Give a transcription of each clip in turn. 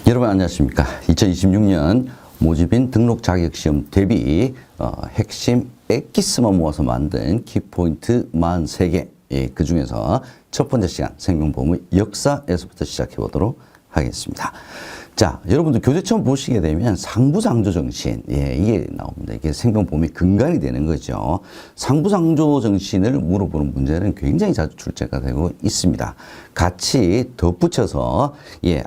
여러분 안녕하십니까. 2026년 모집인 등록 자격시험 대비 핵심 엑기스만 모아서 만든 키포인트 43개. 그 중에서 첫 번째 시간 생명보험의 역사에서부터 시작해 보도록 하겠습니다. 자, 여러분들 교재 처음 보시게 되면 상부상조 정신, 이게 나옵니다. 이게 생명보험의 근간이 되는 거죠. 상부상조 정신을 물어보는 문제는 굉장히 자주 출제가 되고 있습니다. 같이 덧붙여서,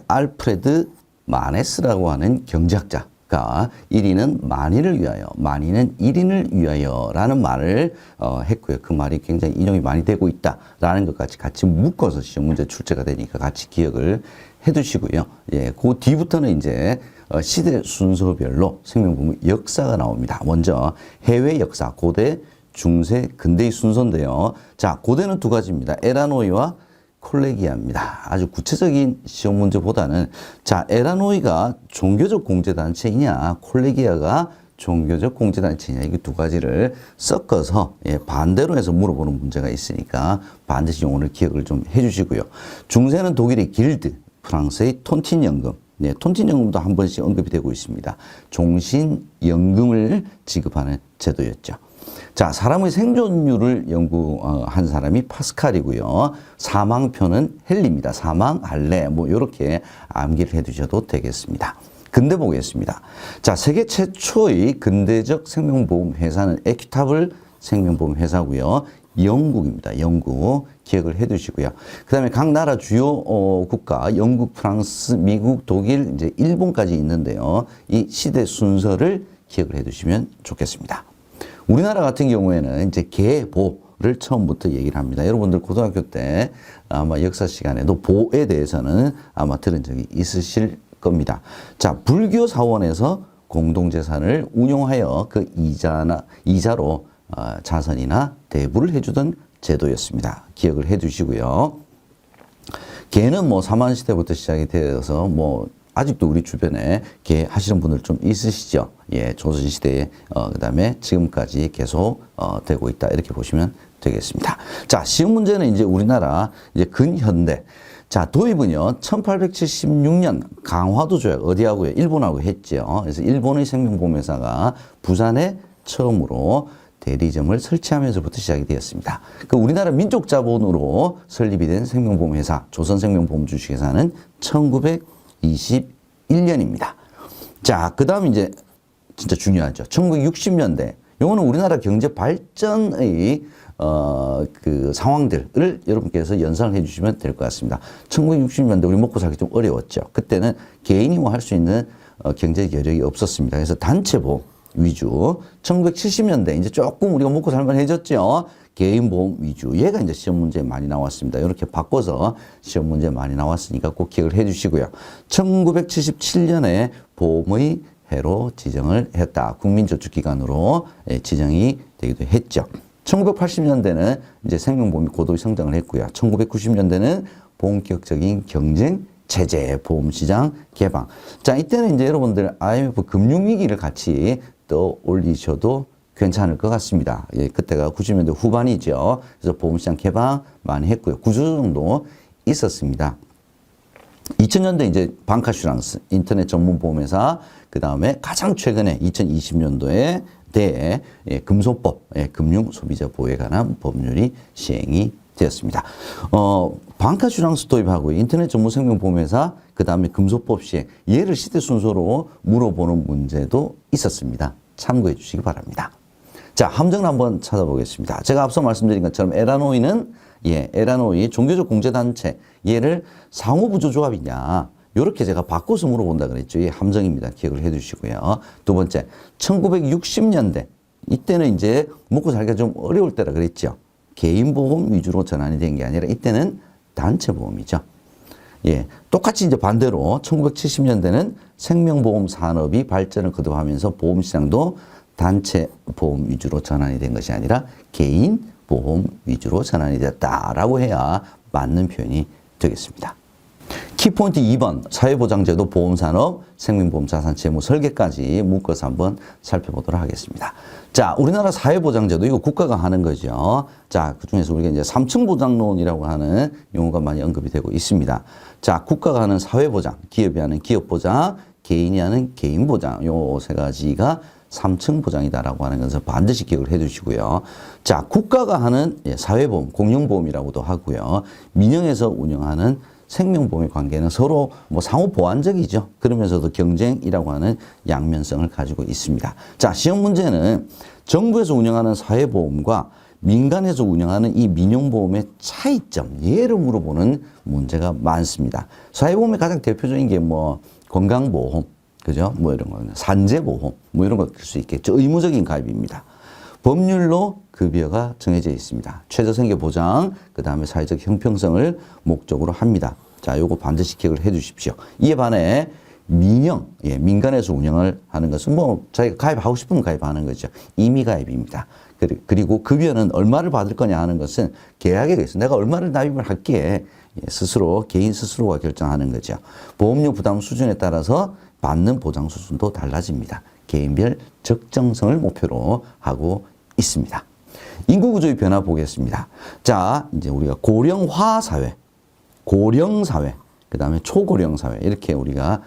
알프레드 마네스라고 하는 경제학자가 1인은 만인을 위하여, 만인은 1인을 위하여 라는 말을 했고요. 그 말이 굉장히 인용이 많이 되고 있다라는 것까지 같이 묶어서 시험 문제 출제가 되니까 같이 기억을 해두시고요. 그 뒤부터는 이제 시대 순서별로 생명보험의 역사가 나옵니다. 먼저 해외 역사, 고대, 중세, 근대의 순서인데요. 자, 고대는 두 가지입니다. 에라노이와 콜레기아입니다. 아주 구체적인 시험 문제보다는 자, 에라노이가 종교적 공제단체이냐, 콜레기아가 종교적 공제단체냐, 이 두 가지를 섞어서 반대로 해서 물어보는 문제가 있으니까 반드시 오늘 기억을 좀 해주시고요. 중세는 독일의 길드, 프랑스의 톤틴연금, 톤틴연금도 한 번씩 언급이 되고 있습니다. 종신연금을 지급하는 제도였죠. 자, 사람의 생존율을 연구한 사람이 파스칼이고요. 사망표는 헨리입니다. 사망, 할례, 이렇게 암기를 해두셔도 되겠습니다. 근대 보겠습니다. 자, 세계 최초의 근대적 생명보험 회사는 에퀴타블 생명보험 회사고요. 영국입니다. 영국 기억을 해두시고요. 그 다음에 각 나라 주요 국가, 영국, 프랑스, 미국, 독일, 이제 일본까지 있는데요. 이 시대 순서를 기억을 해두시면 좋겠습니다. 우리나라 같은 경우에는 이제 계보를 처음부터 얘기를 합니다. 여러분들 고등학교 때 아마 역사 시간에도 보에 대해서는 아마 들은 적이 있으실 겁니다. 자, 불교 사원에서 공동재산을 운용하여 그 이자로 자선이나 대부를 해주던 제도였습니다. 기억을 해두시고요. 개는 사만시대부터 시작이 되어서 아직도 우리 주변에 개 하시는 분들 좀 있으시죠? 조선시대에, 그 다음에 지금까지 계속, 되고 있다. 이렇게 보시면 되겠습니다. 자, 시험 문제는 이제 우리나라, 이제 근현대. 자, 도입은요, 1876년 강화도 조약, 어디하고요? 일본하고 했죠. 그래서 일본의 생명보험회사가 부산에 처음으로 대리점을 설치하면서부터 시작이 되었습니다. 그 우리나라 민족 자본으로 설립이 된 생명보험회사, 조선생명보험 주식회사는 1921년입니다. 자, 그 다음 이제 진짜 중요하죠. 1960년대. 요거는 우리나라 경제 발전의 그 상황들을 여러분께서 연상을 해 주시면 될 것 같습니다. 1960년대 우리 먹고 살기 좀 어려웠죠. 그때는 개인이 할 수 있는 경제 여력이 없었습니다. 그래서 단체보험 위주. 1970년대 이제 조금 우리가 먹고 살만해졌죠. 개인보험 위주. 얘가 이제 시험 문제에 많이 나왔습니다. 이렇게 바꿔서 시험 문제에 많이 나왔으니까 꼭 기억을 해 주시고요. 1977년에 보험의 해로 지정을 했다. 국민저축기관으로 지정이 되기도 했죠. 1980년대는 이제 생명보험이 고도의 성장을 했고요. 1990년대는 본격적인 경쟁 체제, 보험시장 개방. 자, 이때는 이제 여러분들 IMF 금융위기를 같이 떠올리셔도 괜찮을 것 같습니다. 그때가 90년대 후반이죠. 그래서 보험시장 개방 많이 했고요. 구조 정도 있었습니다. 2000년대 이제 방카슈랑스, 인터넷 전문 보험회사, 그 다음에 가장 최근에 2020년도에 금소법, 금융소비자 보호에 관한 법률이 시행이 되었습니다. 방카슈랑스 도입하고 인터넷 전문 생명보험회사, 그 다음에 금소법 시행, 얘를 시대 순서로 물어보는 문제도 있었습니다. 참고해 주시기 바랍니다. 자, 함정을 한번 찾아보겠습니다. 제가 앞서 말씀드린 것처럼 에라노이는 에라노이 종교적 공제단체, 얘를 상호부조조합이냐, 요렇게 제가 바꿔서 물어본다 그랬죠. 이 함정입니다. 기억을 해 주시고요. 두 번째, 1960년대. 이때는 이제 먹고 살기가 좀 어려울 때라 그랬죠. 개인보험 위주로 전환이 된 게 아니라 이때는 단체보험이죠. 똑같이 이제 반대로 1970년대는 생명보험 산업이 발전을 거듭하면서 보험시장도 단체보험 위주로 전환이 된 것이 아니라 개인보험 위주로 전환이 됐다라고 해야 맞는 표현이 되겠습니다. 키포인트 2번 사회보장제도 보험산업 생명보험자산 재무 설계까지 묶어서 한번 살펴보도록 하겠습니다. 자, 우리나라 사회보장제도 이거 국가가 하는 거죠. 자, 그중에서 우리가 이제 3층 보장론이라고 하는 용어가 많이 언급이 되고 있습니다. 자, 국가가 하는 사회보장, 기업이 하는 기업보장, 개인이 하는 개인보장, 요 세 가지가 3층 보장이다라고 하는 것을 반드시 기억을 해 두시고요. 자, 국가가 하는 사회보험, 공영보험이라고도 하고요. 민영에서 운영하는 생명보험의 관계는 서로 뭐 상호 보완적이죠. 그러면서도 경쟁이라고 하는 양면성을 가지고 있습니다. 자, 시험 문제는 정부에서 운영하는 사회보험과 민간에서 운영하는 이 민영보험의 차이점, 예를 물어보는 문제가 많습니다. 사회보험의 가장 대표적인 게 뭐 건강보험, 그죠? 뭐 이런 거는 산재보험, 뭐 이런 것일 수 있겠죠. 의무적인 가입입니다. 법률로 급여가 정해져 있습니다. 최저생계 보장, 그 다음에 사회적 형평성을 목적으로 합니다. 자, 요거 반드시 기억을 해 주십시오. 이에 반해 민영, 민간에서 운영을 하는 것은 뭐 자기가 가입하고 싶으면 가입하는 거죠. 임의 가입입니다. 그리고 급여는 얼마를 받을 거냐 하는 것은 계약에 있어. 내가 얼마를 납입을 할게. 스스로, 개인 스스로가 결정하는 거죠. 보험료 부담 수준에 따라서 받는 보장 수준도 달라집니다. 개인별 적정성을 목표로 하고 있습니다. 인구구조의 변화 보겠습니다. 자, 이제 우리가 고령화 사회, 고령사회, 그 다음에 초고령사회, 이렇게 우리가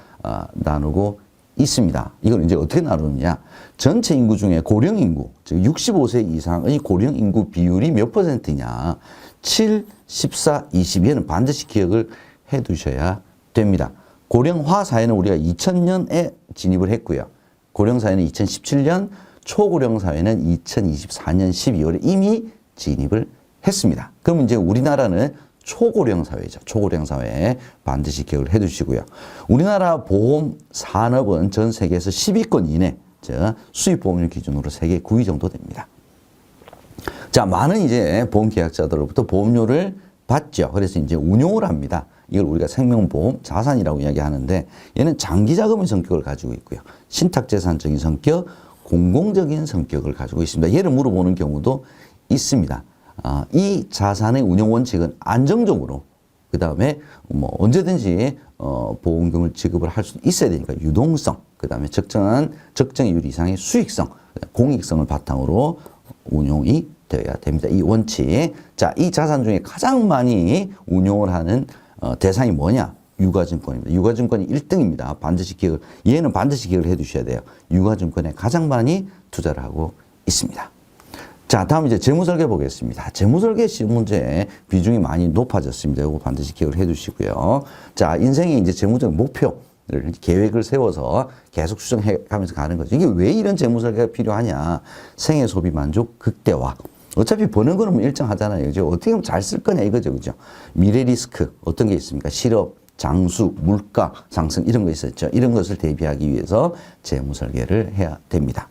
나누고 있습니다. 이걸 이제 어떻게 나누느냐. 전체 인구 중에 고령인구, 즉 65세 이상의 고령인구 비율이 몇 %냐. 7, 14, 20. 얘는 반드시 기억을 해 두셔야 됩니다. 고령화 사회는 우리가 2000년에 진입을 했고요. 고령사회는 2017년, 초고령사회는 2024년 12월에 이미 진입을 했습니다. 그럼 이제 우리나라는 초고령사회죠. 초고령사회 반드시 기억을 해 두시고요. 우리나라 보험 산업은 전 세계에서 10위권 이내, 즉 수입보험료 기준으로 세계 9위 정도 됩니다. 자, 많은 이제 보험계약자들로부터 보험료를 받죠. 그래서 이제 운용을 합니다. 이걸 우리가 생명보험 자산이라고 이야기하는데 얘는 장기자금의 성격을 가지고 있고요. 신탁재산적인 성격, 공공적인 성격을 가지고 있습니다. 얘를 물어보는 경우도 있습니다. 이 자산의 운용 원칙은 안정적으로, 그 다음에 뭐 언제든지 보험금을 지급을 할 수 있어야 되니까 유동성, 그 다음에 적정이율 이상의 수익성, 공익성을 바탕으로 운용이 되어야 됩니다. 이 원칙. 자, 이 자산 중에 가장 많이 운용을 하는 대상이 뭐냐? 유가증권입니다. 유가증권이 1등입니다. 얘는 반드시 기억을 해 두셔야 돼요. 유가증권에 가장 많이 투자를 하고 있습니다. 자, 다음 이제 재무설계 보겠습니다. 재무설계 시험 문제 비중이 많이 높아졌습니다. 이거 반드시 기억을 해 두시고요. 자, 인생의 이제 재무적 목표, 계획을 세워서 계속 수정해 가면서 가는 거죠. 이게 왜 이런 재무설계가 필요하냐? 생애 소비 만족 극대화. 어차피 버는 거는 일정하잖아요. 그죠? 어떻게 하면 잘 쓸 거냐 이거죠. 그죠? 미래 리스크 어떤 게 있습니까? 실업, 장수, 물가 상승 이런 거 있었죠. 이런 것을 대비하기 위해서 재무설계를 해야 됩니다.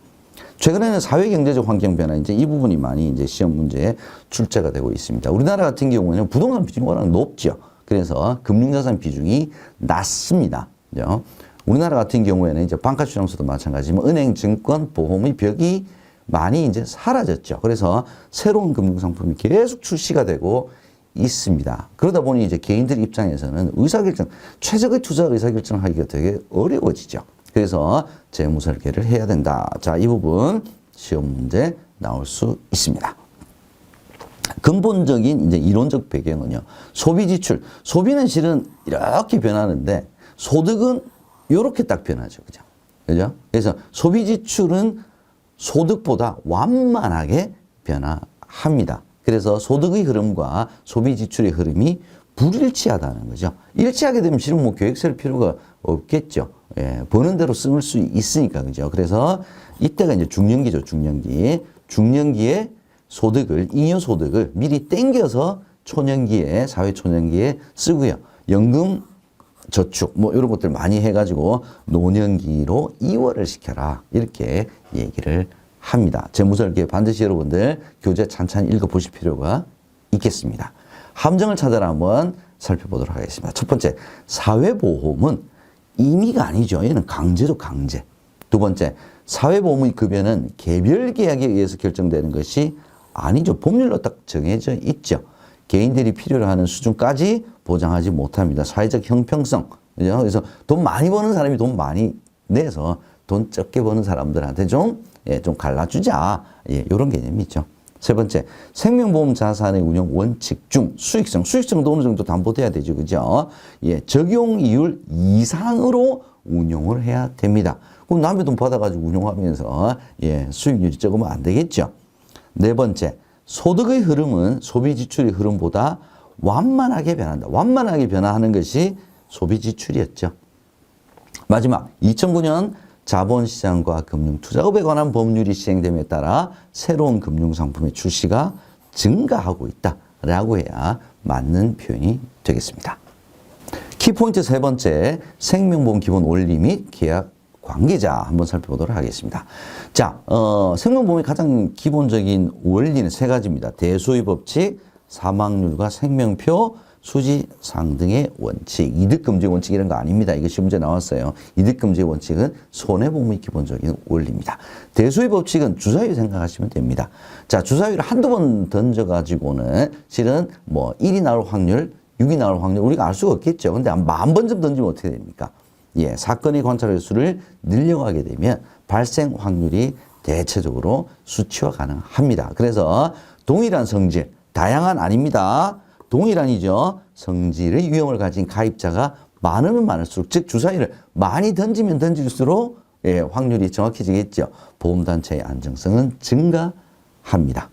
최근에는 사회경제적 환경 변화, 이제 이 부분이 많이 이제 시험 문제에 출제가 되고 있습니다. 우리나라 같은 경우에는 부동산 비중이 워낙 높죠. 그래서 금융자산 비중이 낮습니다. 그죠? 우리나라 같은 경우에는 이제 방가출장소도 마찬가지지만 은행, 증권, 보험의 벽이 많이 이제 사라졌죠. 그래서 새로운 금융상품이 계속 출시가 되고 있습니다. 그러다 보니 이제 개인들 입장에서는 의사결정, 최적의 투자 의사결정을 하기가 되게 어려워지죠. 그래서 재무설계를 해야 된다. 자, 이 부분 시험 문제 나올 수 있습니다. 근본적인 이제 이론적 배경은요. 소비 지출. 소비는 실은 이렇게 변하는데 소득은 이렇게 딱 변하죠. 그죠? 그죠? 그래서 소비 지출은 소득보다 완만하게 변화합니다. 그래서 소득의 흐름과 소비 지출의 흐름이 불일치하다는 거죠. 일치하게 되면 실은 뭐 계획 세울 필요가 없겠죠. 예, 버는 대로 쓸 수 있으니까, 그죠. 그래서 이때가 이제 중년기죠, 중년기. 중년기에 소득을, 잉여 소득을 미리 땡겨서 초년기에, 사회 초년기에 쓰고요. 연금, 저축, 뭐 이런 것들 많이 해가지고 노년기로 이월을 시켜라. 이렇게 얘기를 합니다. 재무설계 반드시 여러분들 교재 찬찬히 읽어보실 필요가 있겠습니다. 함정을 찾아라 한번 살펴보도록 하겠습니다. 첫 번째, 사회보험은 임의가 아니죠. 얘는 강제죠, 강제. 두 번째, 사회보험의 급여는 개별 계약에 의해서 결정되는 것이 아니죠. 법률로 딱 정해져 있죠. 개인들이 필요로 하는 수준까지 보장하지 못합니다. 사회적 형평성. 그죠? 그래서 돈 많이 버는 사람이 돈 많이 내서 돈 적게 버는 사람들한테 좀 갈라주자. 이런 개념이 있죠. 세 번째, 생명보험 자산의 운영 원칙 중 수익성도 어느 정도 담보돼야 되죠. 그죠? 적용 이율 이상으로 운용을 해야 됩니다. 그럼 남의 돈 받아가지고 운용하면서 수익률이 적으면 안 되겠죠. 네 번째, 소득의 흐름은 소비 지출의 흐름보다 완만하게 변한다. 완만하게 변화하는 것이 소비 지출이었죠. 마지막, 2009년 자본시장과 금융투자업에 관한 법률이 시행됨에 따라 새로운 금융상품의 출시가 증가하고 있다라고 해야 맞는 표현이 되겠습니다. 키포인트 세 번째, 생명보험 기본 원리 및 계약 관계자 한번 살펴보도록 하겠습니다. 자, 생명보험의 가장 기본적인 원리는 세 가지입니다. 대소의 법칙, 사망률과 생명표, 수지상등의 원칙, 이득금지 원칙 이런 거 아닙니다. 이거 시험 문제 나왔어요. 이득금지 원칙은 손해보험의 기본적인 원리입니다. 대소의 법칙은 주사위 생각하시면 됩니다. 자, 주사위를 한두 번 던져가지고는 실은 1이 나올 확률, 6이 나올 확률 우리가 알 수가 없겠죠. 근데 한 10,000번쯤 던지면 어떻게 됩니까? 사건의 관찰 횟수를 늘려가게 되면 발생 확률이 대체적으로 수치화 가능합니다. 그래서 동일한 성질, 다양한 아닙니다. 동일한이죠. 성질의 위험을 가진 가입자가 많으면 많을수록, 즉 주사위를 많이 던지면 던질수록 확률이 정확해지겠죠. 보험단체의 안정성은 증가합니다.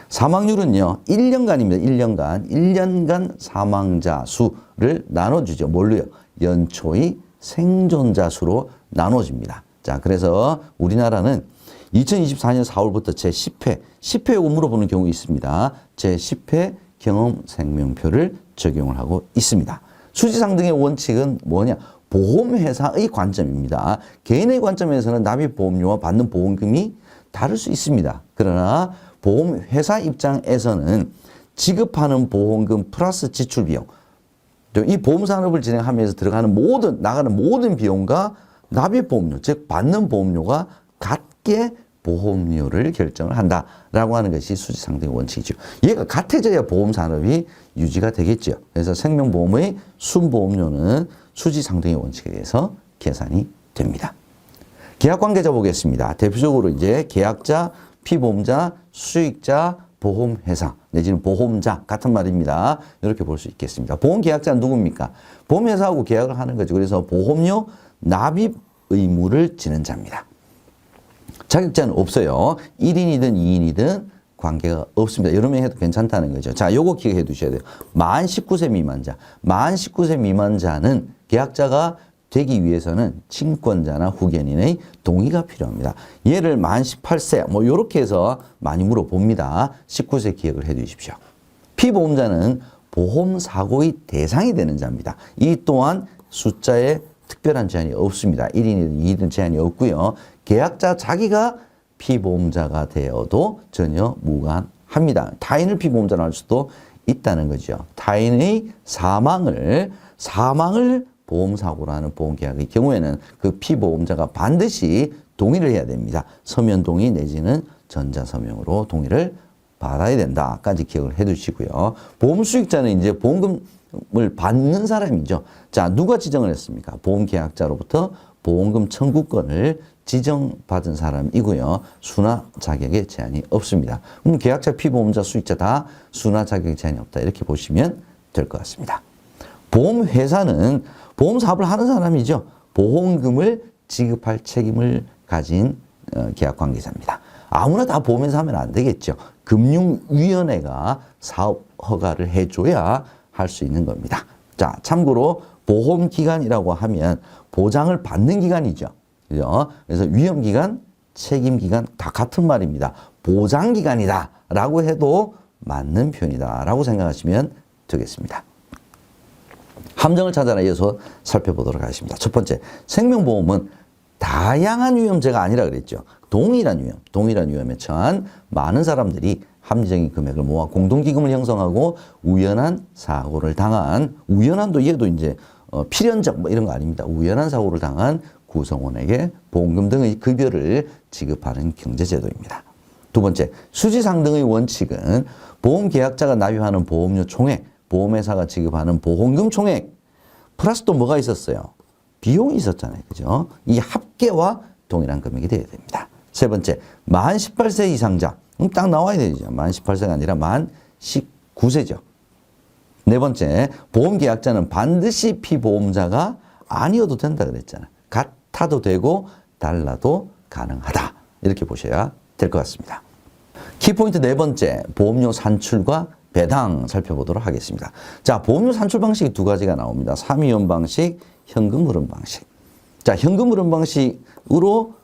사망률은요, 1년간입니다. 1년간 사망자 수를 나눠주죠. 뭘로요? 연초의 생존자 수로 나눠집니다. 자, 그래서 우리나라는 2024년 4월부터 제10회, 10회 요거 물어보는 경우 있습니다. 제10회 경험 생명표를 적용을 하고 있습니다. 수지상등의 원칙은 뭐냐? 보험회사의 관점입니다. 개인의 관점에서는 납입보험료와 받는 보험금이 다를 수 있습니다. 그러나 보험회사 입장에서는 지급하는 보험금 플러스 지출 비용, 이 보험산업을 진행하면서 나가는 모든 비용과 납입보험료, 즉 받는 보험료가 같게 보험료를 결정을 한다라고 하는 것이 수지상등의 원칙이죠. 얘가 같아져야 보험산업이 유지가 되겠죠. 그래서 생명보험의 순보험료는 수지상등의 원칙에 의해서 계산이 됩니다. 계약관계자 보겠습니다. 대표적으로 이제 계약자, 피보험자, 수익자, 보험회사 내지는 보험자 같은 말입니다. 이렇게 볼 수 있겠습니다. 보험계약자는 누굽니까? 보험회사하고 계약을 하는 거죠. 그래서 보험료 납입 의무를 지는 자입니다. 자격자는 없어요. 1인이든 2인이든 관계가 없습니다. 여러 명 해도 괜찮다는 거죠. 자, 요거 기억해 두셔야 돼요. 만 19세 미만자. 만 19세 미만자는 계약자가 되기 위해서는 친권자나 후견인의 동의가 필요합니다. 얘를 만 18세 요렇게 해서 많이 물어봅니다. 19세 기억을 해 두십시오. 피보험자는 보험사고의 대상이 되는 자입니다. 이 또한 숫자에 특별한 제한이 없습니다. 1인이든 2인이든 제한이 없고요. 계약자 자기가 피보험자가 되어도 전혀 무관합니다. 타인을 피보험자로 할 수도 있다는 거죠. 타인의 사망을 보험사고로 하는 보험계약의 경우에는 그 피보험자가 반드시 동의를 해야 됩니다. 서면 동의 내지는 전자서명으로 동의를 받아야 된다까지 기억을 해 두시고요. 보험수익자는 이제 보험금을 받는 사람이죠. 자, 누가 지정을 했습니까? 보험계약자로부터 보험금 청구권을 지정받은 사람이고요. 순화 자격에 제한이 없습니다. 그럼 계약자, 피보험자, 수익자 다 순화 자격에 제한이 없다. 이렇게 보시면 될 것 같습니다. 보험회사는 보험사업을 하는 사람이죠. 보험금을 지급할 책임을 가진 계약관계자입니다. 아무나 다 보험회사 하면 안 되겠죠. 금융위원회가 사업 허가를 해줘야 할 수 있는 겁니다. 자, 참고로 보험기관이라고 하면 보장을 받는 기관이죠. 그죠? 그래서 위험기관, 책임기관 다 같은 말입니다. 보장기관이다 라고 해도 맞는 표현이다 라고 생각하시면 되겠습니다. 함정을 찾아라 이어서 살펴보도록 하겠습니다. 첫 번째, 생명보험은 다양한 위험제가 아니라 그랬죠. 동일한 위험에 처한 많은 사람들이 합리적인 금액을 모아 공동기금을 형성하고 우연한 사고를 당한, 우연한도 얘도 이제 필연적 이런 거 아닙니다. 우연한 사고를 당한 구성원에게 보험금 등의 급여를 지급하는 경제제도입니다. 두 번째, 수지상등의 원칙은 보험계약자가 납입하는 보험료 총액, 보험회사가 지급하는 보험금 총액 플러스 또 뭐가 있었어요? 비용이 있었잖아요. 그죠? 이 합계와 동일한 금액이 되어야 됩니다. 세 번째, 만 18세 이상자. 딱 나와야 되죠. 만 18세가 아니라 만 19세죠. 네 번째, 보험계약자는 반드시 피보험자가 아니어도 된다 그랬잖아요. 같아도 되고 달라도 가능하다. 이렇게 보셔야 될 것 같습니다. 키포인트 네 번째, 보험료 산출과 배당 살펴보도록 하겠습니다. 자, 보험료 산출 방식이 두 가지가 나옵니다. 3위원 방식, 현금 흐름 방식. 자, 현금 흐름 방식으로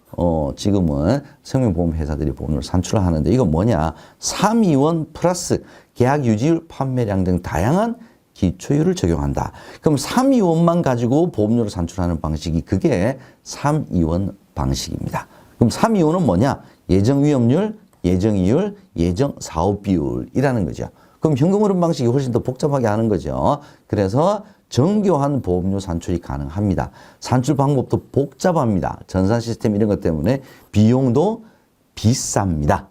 지금은 생명보험회사들이 보험료를 산출하는데 이건 뭐냐? 3위원 플러스 계약 유지율, 판매량 등 다양한 기초율을 적용한다. 그럼 3위원만 가지고 보험료를 산출하는 방식이 그게 3위원 방식입니다. 그럼 3위원은 뭐냐? 예정위험률, 예정이율, 예정사업비율이라는 거죠. 그럼 현금흐름 방식이 훨씬 더 복잡하게 하는 거죠. 그래서 정교한 보험료 산출이 가능합니다. 산출 방법도 복잡합니다. 전산 시스템 이런 것 때문에 비용도 비쌉니다.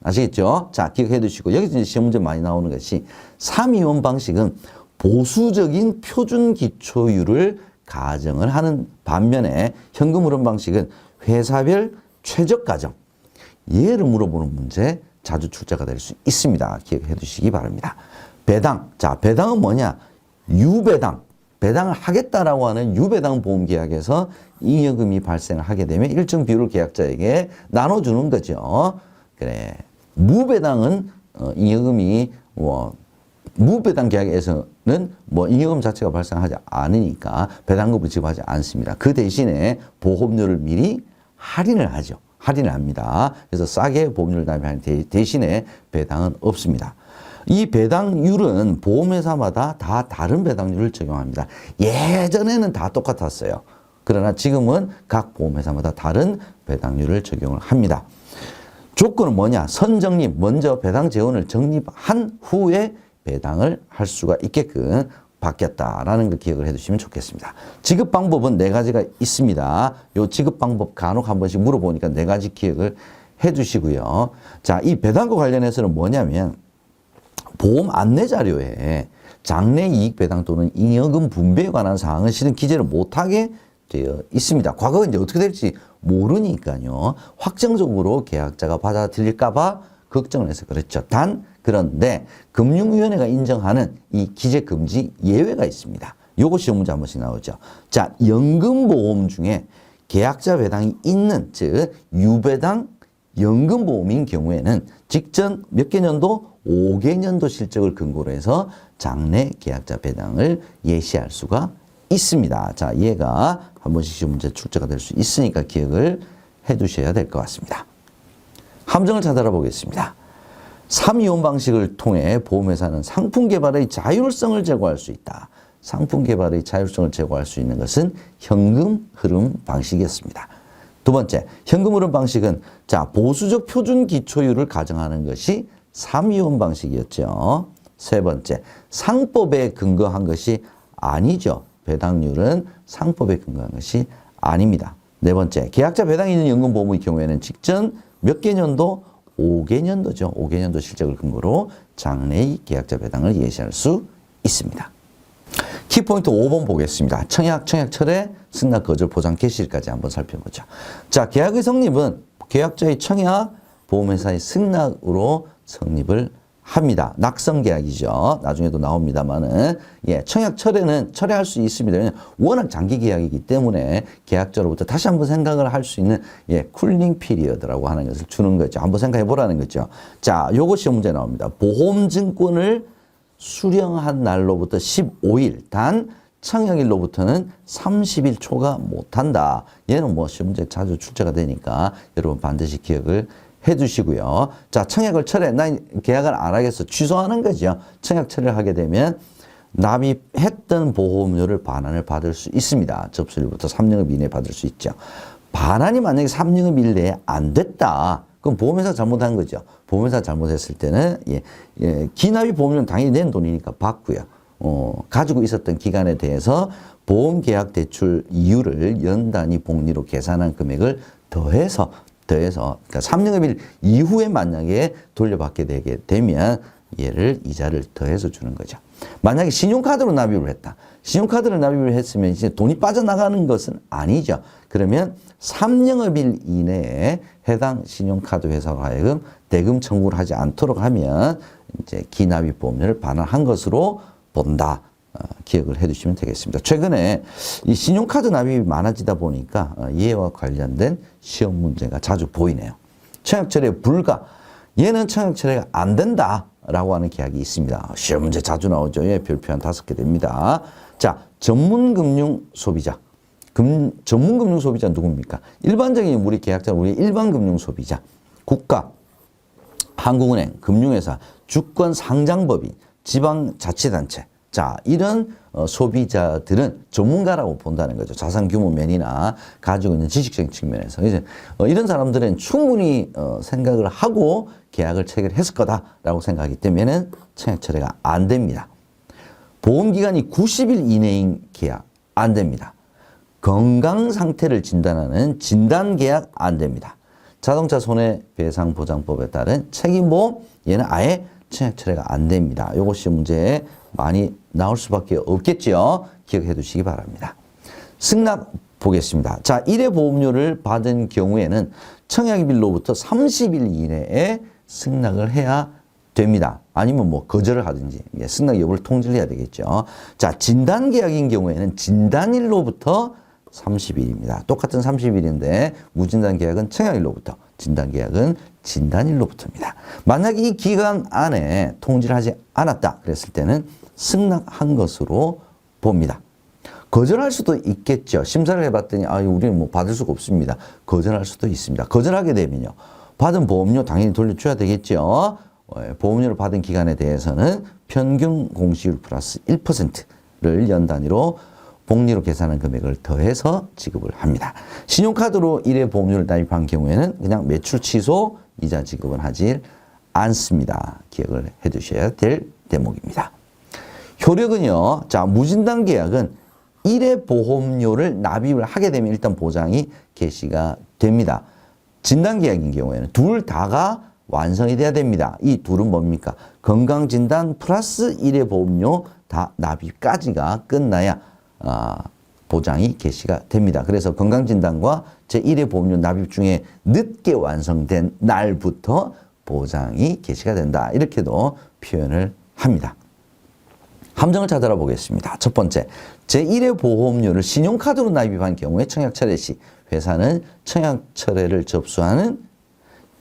아시겠죠? 자, 기억해 두시고 여기서 이제 시험 문제 많이 나오는 것이 3위원 방식은 보수적인 표준 기초율을 가정을 하는 반면에 현금흐름 방식은 회사별 최적 가정. 예를 물어보는 문제 자주 출제가 될 수 있습니다. 기억해 두시기 바랍니다. 배당. 자, 배당은 뭐냐? 유배당. 배당을 하겠다라고 하는 유배당 보험계약에서 잉여금이 발생을 하게 되면 일정 비율을 계약자에게 나눠주는 거죠. 그래. 무배당은 잉여금이 무배당 계약에서는 잉여금 자체가 발생하지 않으니까 배당금을 지급하지 않습니다. 그 대신에 보험료를 미리 할인을 하죠. 할인을 합니다. 그래서 싸게 보험료를 납입하는 대신에 배당은 없습니다. 이 배당률은 보험회사마다 다 다른 배당률을 적용합니다. 예전에는 다 똑같았어요. 그러나 지금은 각 보험회사마다 다른 배당률을 적용을 합니다. 조건은 뭐냐? 선정립, 먼저 배당 재원을 적립한 후에 배당을 할 수가 있게끔 바뀌었다라는 걸 기억을 해두시면 좋겠습니다. 지급 방법은 네 가지가 있습니다. 요 지급 방법 간혹 한 번씩 물어보니까 네 가지 기억을 해두시고요. 자, 이 배당과 관련해서는 뭐냐면 보험 안내 자료에 장래 이익 배당 또는 잉여금 분배에 관한 사항은 실은 기재를 못하게 되어 있습니다. 과거가 이제 어떻게 될지 모르니까요. 확정적으로 계약자가 받아들일까봐 걱정을 해서 그렇죠. 그런데 금융위원회가 인정하는 이 기재 금지 예외가 있습니다. 요거 시험 문제 한 번씩 나오죠. 자, 연금보험 중에 계약자 배당이 있는, 즉 유배당 연금보험인 경우에는 직전 몇 개년도? 5개년도 실적을 근거로 해서 장래 계약자 배당을 예시할 수가 있습니다. 자, 얘가 한 번씩 시험 문제 출제가 될 수 있으니까 기억을 해 두셔야 될 것 같습니다. 함정을 찾아라 보겠습니다. 3위원 방식을 통해 보험회사는 상품 개발의 자율성을 제고할 수 있다. 상품 개발의 자율성을 제고할 수 있는 것은 현금 흐름 방식이었습니다. 두 번째, 현금 흐름 방식은 자, 보수적 표준 기초율을 가정하는 것이 3위원 방식이었죠. 세 번째, 상법에 근거한 것이 아니죠. 배당률은 상법에 근거한 것이 아닙니다. 네 번째, 계약자 배당이 있는 연금보험의 경우에는 직전 몇 개년도? 5개년도죠. 5개년도 실적을 근거로 장래의 계약자 배당을 예시할 수 있습니다. 키포인트 5번 보겠습니다. 청약 철회, 승낙, 거절, 보장, 개시일까지 한번 살펴보죠. 자, 계약의 성립은 계약자의 청약, 보험회사의 승낙으로 성립을 합니다. 낙성 계약이죠. 나중에도 나옵니다만은 청약 철회는 철회할 수 있습니다. 왜냐하면 워낙 장기 계약이기 때문에 계약자로부터 다시 한번 생각을 할 수 있는 쿨링 피리어드라고 하는 것을 주는 거죠. 한번 생각해 보라는 거죠. 자, 요거 시험 문제 나옵니다. 보험증권을 수령한 날로부터 15일, 단 청약일로부터는 30일 초가 못한다. 얘는 뭐 시험 문제 자주 출제가 되니까 여러분 반드시 기억을 해두시고요. 자, 청약을 철회, 난 계약을 안 하겠어. 취소하는 거죠. 청약 철회를 하게 되면 납입했던 보험료를 반환을 받을 수 있습니다. 접수일부터 3년급 이내에 받을 수 있죠. 반환이 만약에 3년급 이내에 안 됐다. 그럼 보험회사 잘못한 거죠. 보험회사 잘못했을 때는 기납입 보험료는 당연히 낸 돈이니까 받고요. 가지고 있었던 기간에 대해서 보험계약 대출 이율을 연단위 복리로 계산한 금액을 더해서 그러니까 3년급일 이후에 만약에 돌려받게 되게 되면 얘를 이자를 더해서 주는 거죠. 만약에 신용카드로 납입을 했다. 신용카드로 납입을 했으면 이제 돈이 빠져나가는 것은 아니죠. 그러면 3영업일 이내에 해당 신용카드 회사로 하여금 대금 청구를 하지 않도록 하면 이제 기납입 보험료를 반환한 것으로 본다. 기억을 해 두시면 되겠습니다. 최근에 이 신용카드 납입이 많아지다 보니까 이와 관련된 시험 문제가 자주 보이네요. 청약철회 불가. 얘는 청약철회가 안 된다라고 하는 계약이 있습니다. 시험 문제 자주 나오죠. 예, 별표 한 5개 됩니다. 자, 전문금융 소비자. 전문금융 소비자 누굽니까? 일반적인 우리 계약자는 우리 일반금융 소비자. 국가, 한국은행, 금융회사, 주권 상장법인, 지방자치단체. 자, 이런 소비자들은 전문가라고 본다는 거죠. 자산 규모 면이나 가지고 있는 지식적인 측면에서. 이제 이런 사람들은 충분히 생각을 하고 계약을 체결했을 거다라고 생각하기 때문에는 청약 철회가 안 됩니다. 보험기간이 90일 이내인 계약 안 됩니다. 건강 상태를 진단하는 진단 계약 안 됩니다. 자동차 손해배상보장법에 따른 책임보험 얘는 아예 청약 철회가 안 됩니다. 이것이 문제에 많이 나올 수밖에 없겠죠. 기억해 두시기 바랍니다. 승낙 보겠습니다. 자, 1회 보험료를 받은 경우에는 청약일로부터 30일 이내에 승낙을 해야 됩니다. 아니면 뭐 거절을 하든지 승낙 여부를 통지를 해야 되겠죠. 자, 진단계약인 경우에는 진단일로부터 30일입니다. 똑같은 30일인데 무진단 계약은 청약일로부터, 진단 계약은 진단일로부터입니다. 만약 이 기간 안에 통지를 하지 않았다 그랬을 때는 승낙한 것으로 봅니다. 거절할 수도 있겠죠. 심사를 해봤더니 우리는 뭐 받을 수가 없습니다. 거절할 수도 있습니다. 거절하게 되면요, 받은 보험료 당연히 돌려줘야 되겠죠. 보험료를 받은 기간에 대해서는 평균 공시율 플러스 1%를 연 단위로 복리로 계산한 금액을 더해서 지급을 합니다. 신용카드로 1회 보험료를 납입한 경우에는 그냥 매출 취소, 이자 지급은 하지 않습니다. 기억을 해 두셔야 될 대목입니다. 효력은요, 자, 무진단 계약은 1회 보험료를 납입을 하게 되면 일단 보장이 개시가 됩니다. 진단 계약인 경우에는 둘 다가 완성이 돼야 됩니다. 이 둘은 뭡니까? 건강진단 플러스 1회 보험료 다 납입까지가 끝나야 보장이 개시가 됩니다. 그래서 건강진단과 제1회 보험료 납입 중에 늦게 완성된 날부터 보장이 개시가 된다. 이렇게도 표현을 합니다. 함정을 찾아라 보겠습니다. 첫 번째, 제1회 보험료를 신용카드로 납입한 경우에 청약철회 시 회사는 청약철회를 접수하는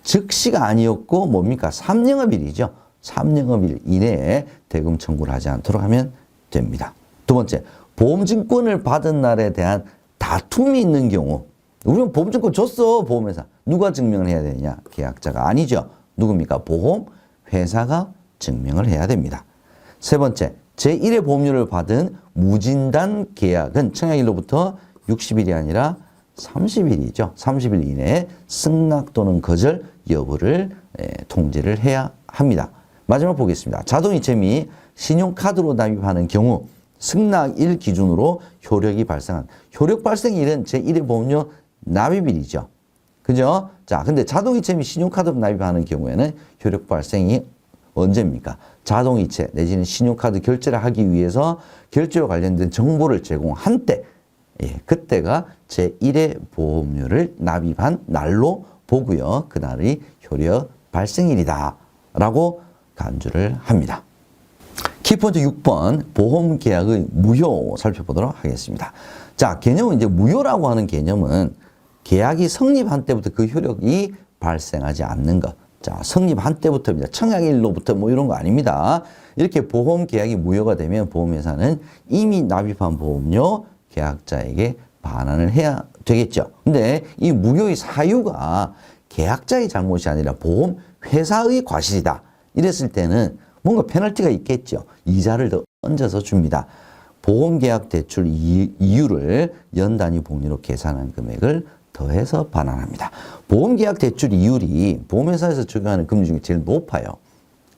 즉시가 아니었고 뭡니까? 3영업일이죠. 3영업일 이내에 대금 청구를 하지 않도록 하면 됩니다. 두 번째, 보험증권을 받은 날에 대한 다툼이 있는 경우, 우리는 보험증권 줬어, 보험회사. 누가 증명을 해야 되느냐? 계약자가 아니죠. 누굽니까? 보험회사가 증명을 해야 됩니다. 세 번째, 제1회 보험료를 받은 무진단 계약은 청약일로부터 60일이 아니라 30일이죠. 30일 이내에 승낙 또는 거절 여부를 통지를 해야 합니다. 마지막 보겠습니다. 자동이체 및 신용카드로 납입하는 경우 승낙일 기준으로 효력이 발생한, 효력 발생일은 제1회 보험료 납입일이죠. 그죠? 자, 근데 자동이체 및 신용카드로 납입하는 경우에는 효력 발생이 언제입니까? 자동이체 내지는 신용카드 결제를 하기 위해서 결제와 관련된 정보를 제공한 때, 그때가 제1회 보험료를 납입한 날로 보고요. 그날이 효력 발생일이다 라고 간주를 합니다. 키포인트 6번 보험계약의 무효 살펴보도록 하겠습니다. 자, 개념은 이제 무효라고 하는 개념은 계약이 성립한 때부터 그 효력이 발생하지 않는 것. 자, 성립한 때부터입니다. 청약일로부터 뭐 이런 거 아닙니다. 이렇게 보험계약이 무효가 되면 보험회사는 이미 납입한 보험료 계약자에게 반환을 해야 되겠죠. 근데 이 무효의 사유가 계약자의 잘못이 아니라 보험회사의 과실이다. 이랬을 때는 뭔가 페널티가 있겠죠. 이자를 더 얹어서 줍니다. 보험계약 대출 이율을 연 단위 복리로 계산한 금액을 더해서 반환합니다. 보험계약 대출 이율이 보험회사에서 적용하는 금리 중에 제일 높아요.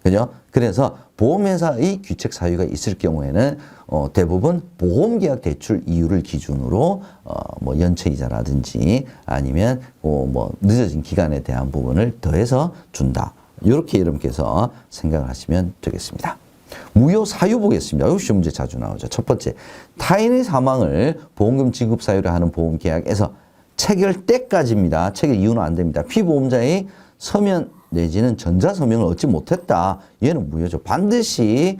그죠? 그래서 보험회사의 규책 사유가 있을 경우에는 대부분 보험계약 대출 이율을 기준으로 뭐 연체이자라든지 아니면 뭐 늦어진 기간에 대한 부분을 더해서 준다. 이렇게 여러분께서 생각을 하시면 되겠습니다. 무효 사유 보겠습니다. 이거 시험 문제 자주 나오죠. 첫 번째, 타인의 사망을 보험금 지급 사유로 하는 보험계약에서 체결 때까지입니다. 체결 이후는 안 됩니다. 피보험자의 서면 내지는 전자서명을 얻지 못했다. 얘는 무효죠. 반드시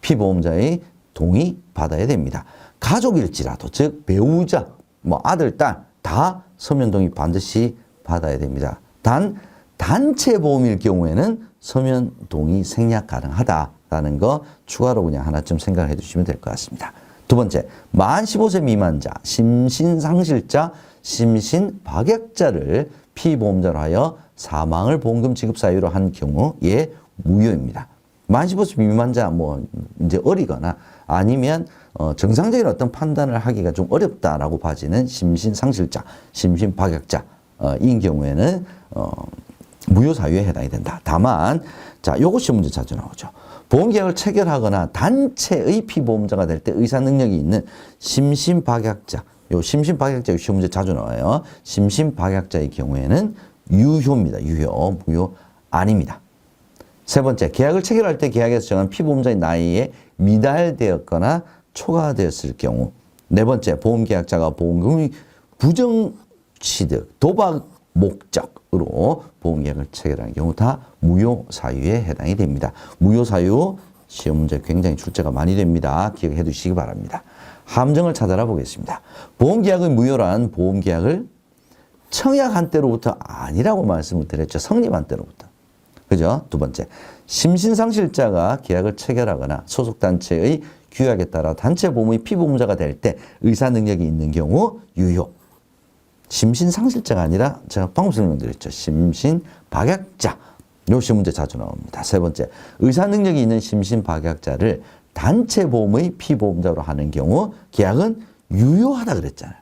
피보험자의 동의 받아야 됩니다. 가족일지라도, 즉 배우자, 뭐 아들, 딸 다 서면 동의 반드시 받아야 됩니다. 단 단체 보험일 경우에는 서면 동의 생략 가능하다라는 거 추가로 그냥 하나쯤 생각을 해주시면 될 것 같습니다. 두 번째, 만 15세 미만자, 심신상실자, 심신박약자를 피보험자로 하여 사망을 보험금 지급 사유로 한 경우에 무효입니다. 만 15세 미만자 뭐 이제 어리거나 아니면 정상적인 어떤 판단을 하기가 좀 어렵다라고 봐지는 심신상실자, 심신박약자인 경우에는 무효 사유에 해당이 된다. 다만 자, 요것이 문제 자주 나오죠. 보험계약을 체결하거나 단체의 피보험자가 될 때 의사 능력이 있는 심신박약자, 요 심신박약자 시험 문제 자주 나와요. 심신박약자의 경우에는 유효입니다. 유효, 무효 아닙니다. 세 번째, 계약을 체결할 때 계약에서 정한 피보험자의 나이에 미달되었거나 초과되었을 경우. 네 번째, 보험계약자가 보험금의 부정취득, 도박 목적으로 보험계약을 체결하는 경우 다 무효 사유에 해당이 됩니다. 무효 사유 시험 문제 굉장히 출제가 많이 됩니다. 기억해 두시기 바랍니다. 함정을 찾아라 보겠습니다. 보험계약의 무효란 보험계약을 청약한 때로부터 아니라고 말씀을 드렸죠. 성립한 때로부터. 그죠? 두 번째, 심신상실자가 계약을 체결하거나 소속단체의 규약에 따라 단체보험의 피보험자가 될 때 의사 능력이 있는 경우 유효. 심신상실자가 아니라 제가 방금 설명드렸죠. 심신박약자. 요 시험 문제 자주 나옵니다. 세 번째, 의사 능력이 있는 심신박약자를 단체보험의 피보험자로 하는 경우 계약은 유효하다 그랬잖아요.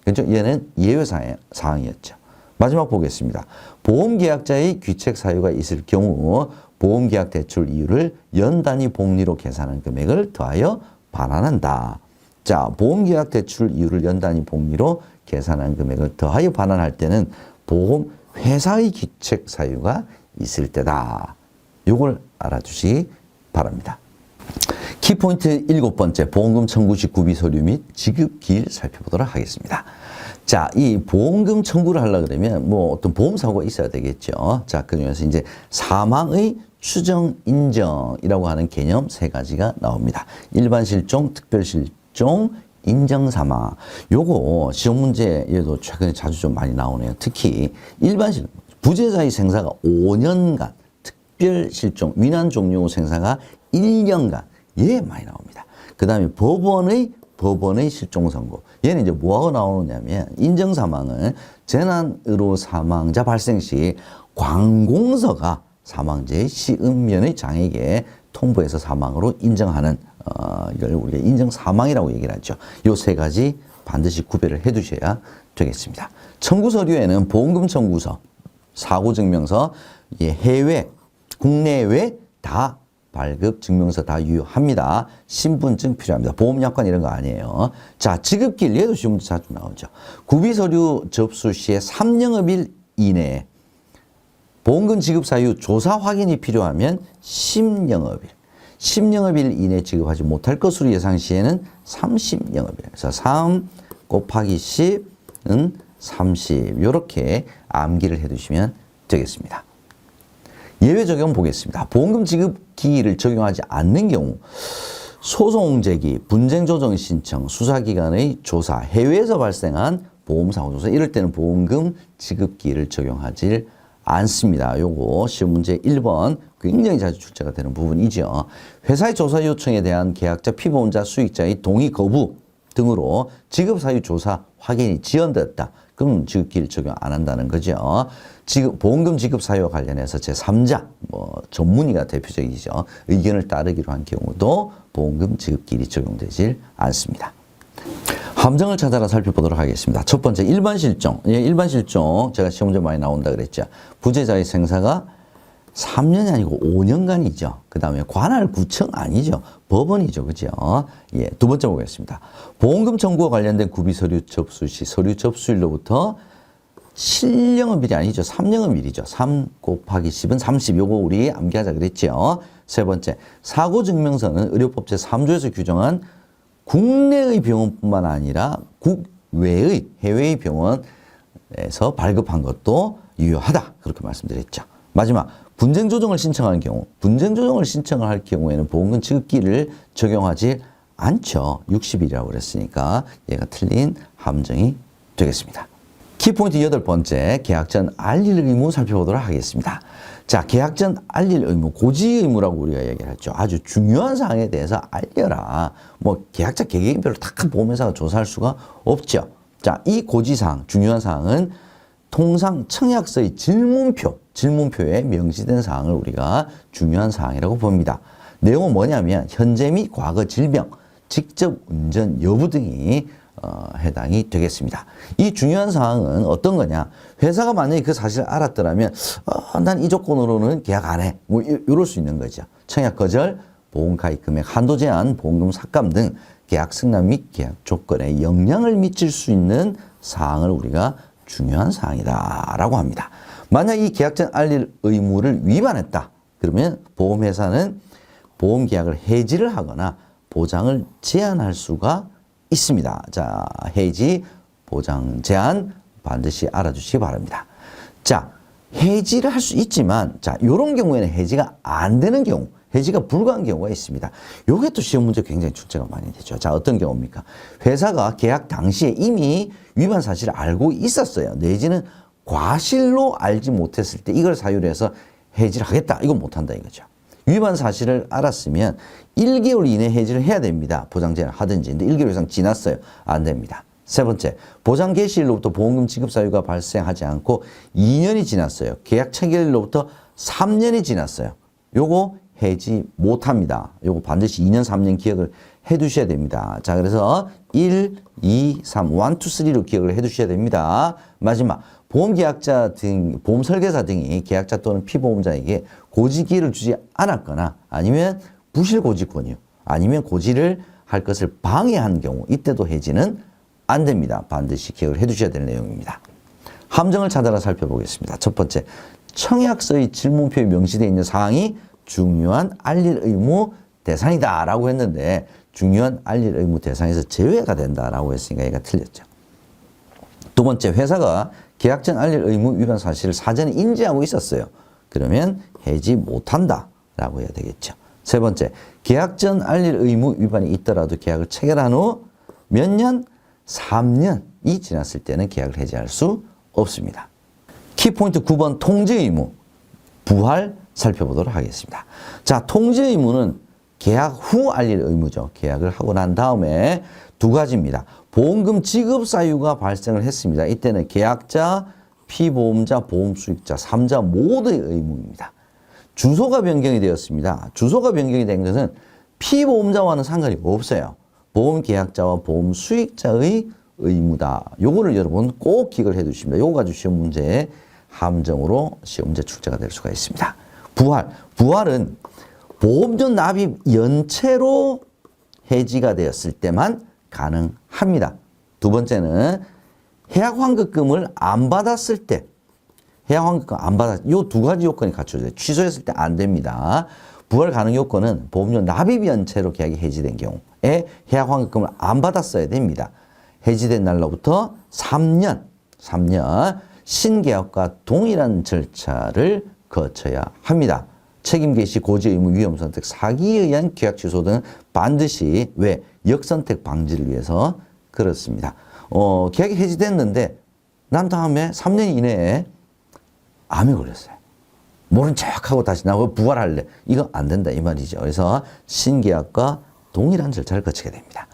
그렇죠? 얘는 예외 사항이었죠. 마지막 보겠습니다. 보험계약자의 귀책 사유가 있을 경우 보험계약 대출 이율을 연 단위 복리로 계산한 금액을 더하여 반환한다. 자, 보험계약 대출 이율을 연 단위 복리로 계산한 금액을 더하여 반환할 때는 보험회사의 귀책 사유가 있을 때다. 요걸 알아주시기 바랍니다. 키포인트 7번째, 보험금 청구 시 구비 서류 및 지급 기일 살펴보도록 하겠습니다. 자, 이 보험금 청구를 하려고 그러면 뭐 어떤 보험사고가 있어야 되겠죠. 자, 그 중에서 이제 사망의 추정 인정이라고 하는 개념 세 가지가 나옵니다. 일반 실종, 특별 실종, 인정 사망. 요거 시험 문제에도 최근에 자주 좀 많이 나오네요. 특히 일반 실종, 부재자의 생사가 5년간, 특별 실종, 위난 종료 생사가 1년간, 예, 많이 나옵니다. 그 다음에 법원의 실종 선고. 얘는 이제 뭐하고 나오느냐면, 인정 사망은 재난으로 사망자 발생 시 관공서가 사망자의 시은면의 장에게 통보해서 사망으로 인정하는, 이걸 우리가 인정 사망이라고 얘기를 하죠. 요 세 가지 반드시 구별을 해 두셔야 되겠습니다. 청구 서류에는 보험금 청구서, 사고 증명서, 해외, 국내외 다 발급 증명서 다 유효합니다. 신분증 필요합니다. 보험약관 이런 거 아니에요. 자, 지급기일 얘도 시험 문제 자주 나오죠. 구비서류 접수 시에 3영업일 이내에 보험금 지급 사유 조사 확인이 필요하면 10영업일. 10영업일 이내 지급하지 못할 것으로 예상 시에는 30영업일. 그래서 3 곱하기 10은 30. 이렇게 암기를 해두시면 되겠습니다. 예외 적용 보겠습니다. 보험금 지급 기일을 적용하지 않는 경우 소송 제기, 분쟁 조정 신청, 수사기관의 조사, 해외에서 발생한 보험사고 조사 이럴 때는 보험금 지급 기일을 적용하지 않습니다. 요거 시험 문제 1번 굉장히 자주 출제가 되는 부분이죠. 회사의 조사 요청에 대한 계약자, 피보험자, 수익자의 동의 거부 등으로 지급 사유 조사 확인이 지연되었다. 그럼 지급기일 적용 안 한다는 거죠. 보험금 지급 사유와 관련해서 제3자, 전문의가 대표적이죠. 의견을 따르기로 한 경우도 보험금 지급기일이 적용되질 않습니다. 함정을 찾아라 살펴보도록 하겠습니다. 첫 번째, 일반 실종. 일반 실종, 제가 시험 문제 많이 나온다 그랬죠. 부재자의 생사가 3년이 아니고 5년간이죠. 그 다음에 관할 구청 아니죠. 법원이죠. 그죠? 예. 두 번째 보겠습니다. 보험금 청구와 관련된 구비 서류 접수 시 서류 접수일로부터 7영업일이 아니죠. 3영업일이죠. 3 곱하기 10은 30. 요거 우리 암기하자 그랬죠. 세 번째, 사고증명서는 의료법 제3조에서 규정한 국내의 병원뿐만 아니라 국외의 해외의 병원에서 발급한 것도 유효하다. 그렇게 말씀드렸죠. 마지막, 분쟁조정을 신청하는 경우, 분쟁조정을 신청을 할 경우에는 보험금 지급기를 적용하지 않죠. 60일이라고 그랬으니까 얘가 틀린 함정이 되겠습니다. 키포인트 8번째, 계약 전 알릴 의무 살펴보도록 하겠습니다. 자, 계약 전 알릴 의무, 고지 의무라고 우리가 얘기를 했죠. 아주 중요한 사항에 대해서 알려라. 뭐 계약자 개개인별로 다 보험회사가 조사할 수가 없죠. 자, 이 고지사항, 중요한 사항은 통상 청약서의 질문표에 명시된 사항을 우리가 중요한 사항이라고 봅니다. 내용은 뭐냐면 현재 및 과거 질병, 직접 운전 여부 등이 해당이 되겠습니다. 이 중요한 사항은 어떤 거냐? 회사가 만약에 그 사실을 알았더라면 난 이 조건으로는 계약 안 해. 뭐 이럴 수 있는 거죠. 청약 거절, 보험 가입 금액 한도 제한, 보험금 삭감 등 계약 승낙 및 계약 조건에 영향을 미칠 수 있는 사항을 우리가 중요한 사항이다라고 합니다. 만약 이 계약 전 알릴 의무를 위반했다. 그러면 보험회사는 보험 계약을 해지를 하거나 보장을 제한할 수가 있습니다. 자, 해지, 보장 제한 반드시 알아주시기 바랍니다. 자, 해지를 할 수 있지만, 자, 이런 경우에는 해지가 안 되는 경우, 해지가 불가한 경우가 있습니다. 요게 또 시험 문제 굉장히 출제가 많이 되죠. 자, 어떤 경우입니까? 회사가 계약 당시에 이미 위반 사실을 알고 있었어요. 내지는 과실로 알지 못했을 때 이걸 사유로 해서 해지를 하겠다. 이건 못한다 이거죠. 위반 사실을 알았으면 1개월 이내 해지를 해야 됩니다. 보장 제한을 하든지. 근데 1개월 이상 지났어요. 안 됩니다. 세 번째, 보장 개시일로부터 보험금 지급 사유가 발생하지 않고 2년이 지났어요. 계약 체결일로부터 3년이 지났어요. 요거 해지 못합니다. 요거 반드시 2년, 3년 기억을 해두셔야 됩니다. 자, 그래서 1, 2, 3, 1, 2, 3로 기억을 해두셔야 됩니다. 마지막, 보험계약자 등, 보험 설계사 등이 계약자 또는 피보험자에게 고지기를 주지 않았거나 아니면 부실 고지권이요. 아니면 고지를 할 것을 방해한 경우 이때도 해지는 안 됩니다. 반드시 기억을 해두셔야 될 내용입니다. 함정을 찾아라 살펴보겠습니다. 첫 번째, 청약서의 질문표에 명시되어 있는 사항이 중요한 알릴 의무 대상이다라고 했는데 중요한 알릴 의무 대상에서 제외가 된다라고 했으니까 얘가 틀렸죠. 두 번째, 회사가 계약 전 알릴 의무 위반 사실을 사전에 인지하고 있었어요. 그러면 해지 못한다라고 해야 되겠죠. 세 번째, 계약 전 알릴 의무 위반이 있더라도 계약을 체결한 후 몇 년? 3년이 지났을 때는 계약을 해지할 수 없습니다. 키포인트 9번 통지 의무, 부활 살펴보도록 하겠습니다. 자, 통지 의무는 계약 후 알릴 의무죠. 계약을 하고 난 다음에 두 가지입니다. 보험금 지급 사유가 발생을 했습니다. 이때는 계약자, 피보험자, 보험수익자 3자 모두의 의무입니다. 주소가 변경이 되었습니다. 주소가 변경이 된 것은 피보험자와는 상관이 없어요. 보험계약자와 보험수익자의 의무다. 요거를 여러분 꼭 기억을 해 두십니다. 요거 가지고 시험 문제의 함정으로 시험 문제 출제가 될 수가 있습니다. 부활. 부활은 보험료 납입 연체로 해지가 되었을 때만 가능합니다. 두 번째는 해약환급금을 안 받았을 때, 해약환급금 안 받았을 때, 요 두 가지 요건이 갖춰져요. 취소했을 때 안 됩니다. 부활 가능 요건은 보험료 납입 연체로 계약이 해지된 경우에 해약환급금을 안 받았어야 됩니다. 해지된 날로부터 3년 신계약과 동일한 절차를 거쳐야 합니다. 책임 개시, 고지 의무, 위험 선택, 사기에 의한 계약 취소 등 반드시 왜 역선택 방지를 위해서 그렇습니다. 계약이 해지됐는데 난 다음에 3년 이내에 암에 걸렸어요. 모른 척하고 다시 나 부활할래. 이거 안 된다 이 말이죠. 그래서 신계약과 동일한 절차를 거치게 됩니다.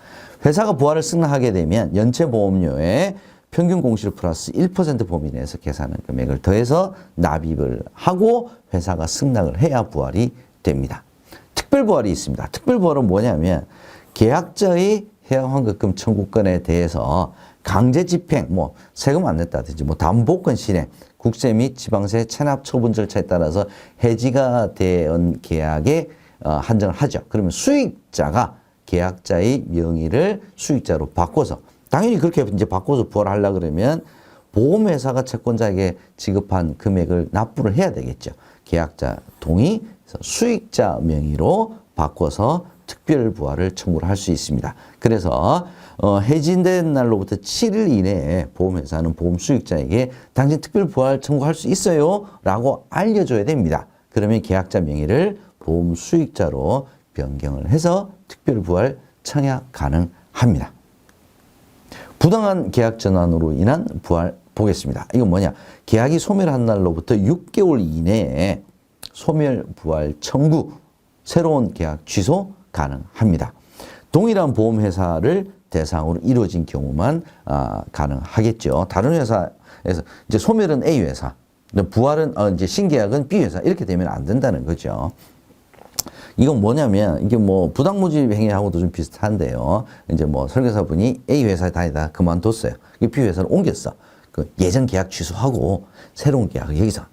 회사가 부활을 승낙하게 되면 연체보험료에 평균 공시를 플러스 1% 범위 내에서 계산한 금액을 더해서 납입을 하고 회사가 승낙을 해야 부활이 됩니다. 특별부활이 있습니다. 특별부활은 뭐냐면 계약자의 해약환급금 청구권에 대해서 강제 집행, 세금 안 냈다든지 담보권 실행, 국세 및 지방세 체납 처분 절차에 따라서 해지가 된 계약에 한정을 하죠. 그러면 수익자가 계약자의 명의를 수익자로 바꿔서 당연히 그렇게 이제 바꿔서 부활하려고 그러면 보험회사가 채권자에게 지급한 금액을 납부를 해야 되겠죠. 계약자 동의, 그래서 수익자 명의로 바꿔서 특별 부활을 청구를 할 수 있습니다. 그래서 해지된 날로부터 7일 이내에 보험회사는 보험 수익자에게 당신 특별 부활 청구할 수 있어요 라고 알려줘야 됩니다. 그러면 계약자 명의를 보험 수익자로 변경을 해서 특별 부활 청약 가능합니다. 부당한 계약 전환으로 인한 부활 보겠습니다. 이건 뭐냐? 계약이 소멸한 날로부터 6개월 이내에 소멸 부활 청구, 새로운 계약 취소 가능합니다. 동일한 보험회사를 대상으로 이루어진 경우만 가능하겠죠. 다른 회사에서 이제 소멸은 A 회사, 부활은 이제 신계약은 B 회사 이렇게 되면 안 된다는 거죠. 이건 뭐냐면 이게 뭐 부당모집 행위하고도 좀 비슷한데요. 이제 뭐 설계사분이 A 회사에 다니다 그만뒀어요. B 회사로 옮겼어. 그 예전 계약 취소하고 새로운 계약을 여기서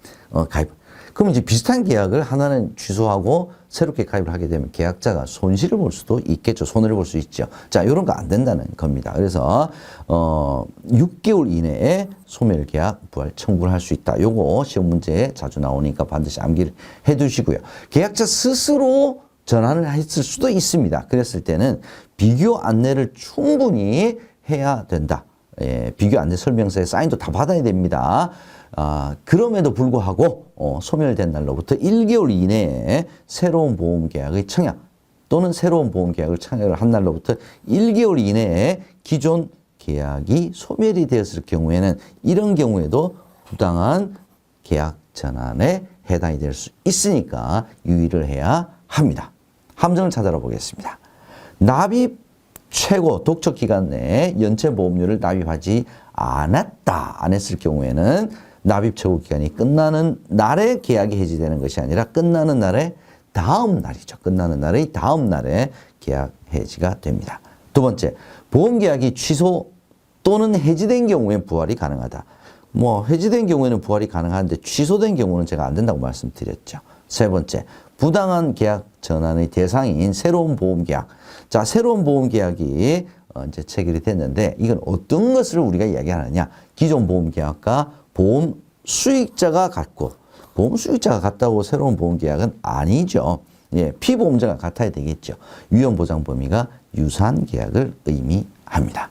가입. 그럼 이제 비슷한 계약을 하나는 취소하고 새롭게 가입을 하게 되면 계약자가 손실을 볼 수도 있겠죠. 손해를 볼 수 있죠. 자, 이런 거 안 된다는 겁니다. 그래서 6개월 이내에 소멸 계약 부활 청구를 할 수 있다. 요거 시험 문제에 자주 나오니까 반드시 암기를 해 두시고요. 계약자 스스로 전환을 했을 수도 있습니다. 그랬을 때는 비교 안내를 충분히 해야 된다. 예, 비교 안내 설명서에 사인도 다 받아야 됩니다. 그럼에도 불구하고 소멸된 날로부터 1개월 이내에 새로운 보험 계약의 청약 또는 새로운 보험 계약을 청약을 한 날로부터 1개월 이내에 기존 계약이 소멸이 되었을 경우에는 이런 경우에도 부당한 계약 전환에 해당이 될 수 있으니까 유의를 해야 합니다. 함정을 찾아라 보겠습니다. 납입 최고 독촉 기간 내에 연체 보험료를 납입하지 않았다. 안 했을 경우에는 납입 최고 기간이 끝나는 날에 계약이 해지되는 것이 아니라 끝나는 날의 다음 날이죠. 끝나는 날의 다음 날에 계약 해지가 됩니다. 두 번째, 보험 계약이 취소 또는 해지된 경우에 부활이 가능하다. 뭐 해지된 경우에는 부활이 가능한데 취소된 경우는 제가 안 된다고 말씀드렸죠. 세 번째, 부당한 계약 전환의 대상인 새로운 보험 계약. 자, 새로운 보험 계약이 이제 체결이 됐는데 이건 어떤 것을 우리가 이야기하느냐? 기존 보험 계약과 보험 수익자가 같고 보험 수익자가 같다고 새로운 보험 계약은 아니죠. 예, 피보험자가 같아야 되겠죠. 위험 보장 범위가 유사한 계약을 의미합니다.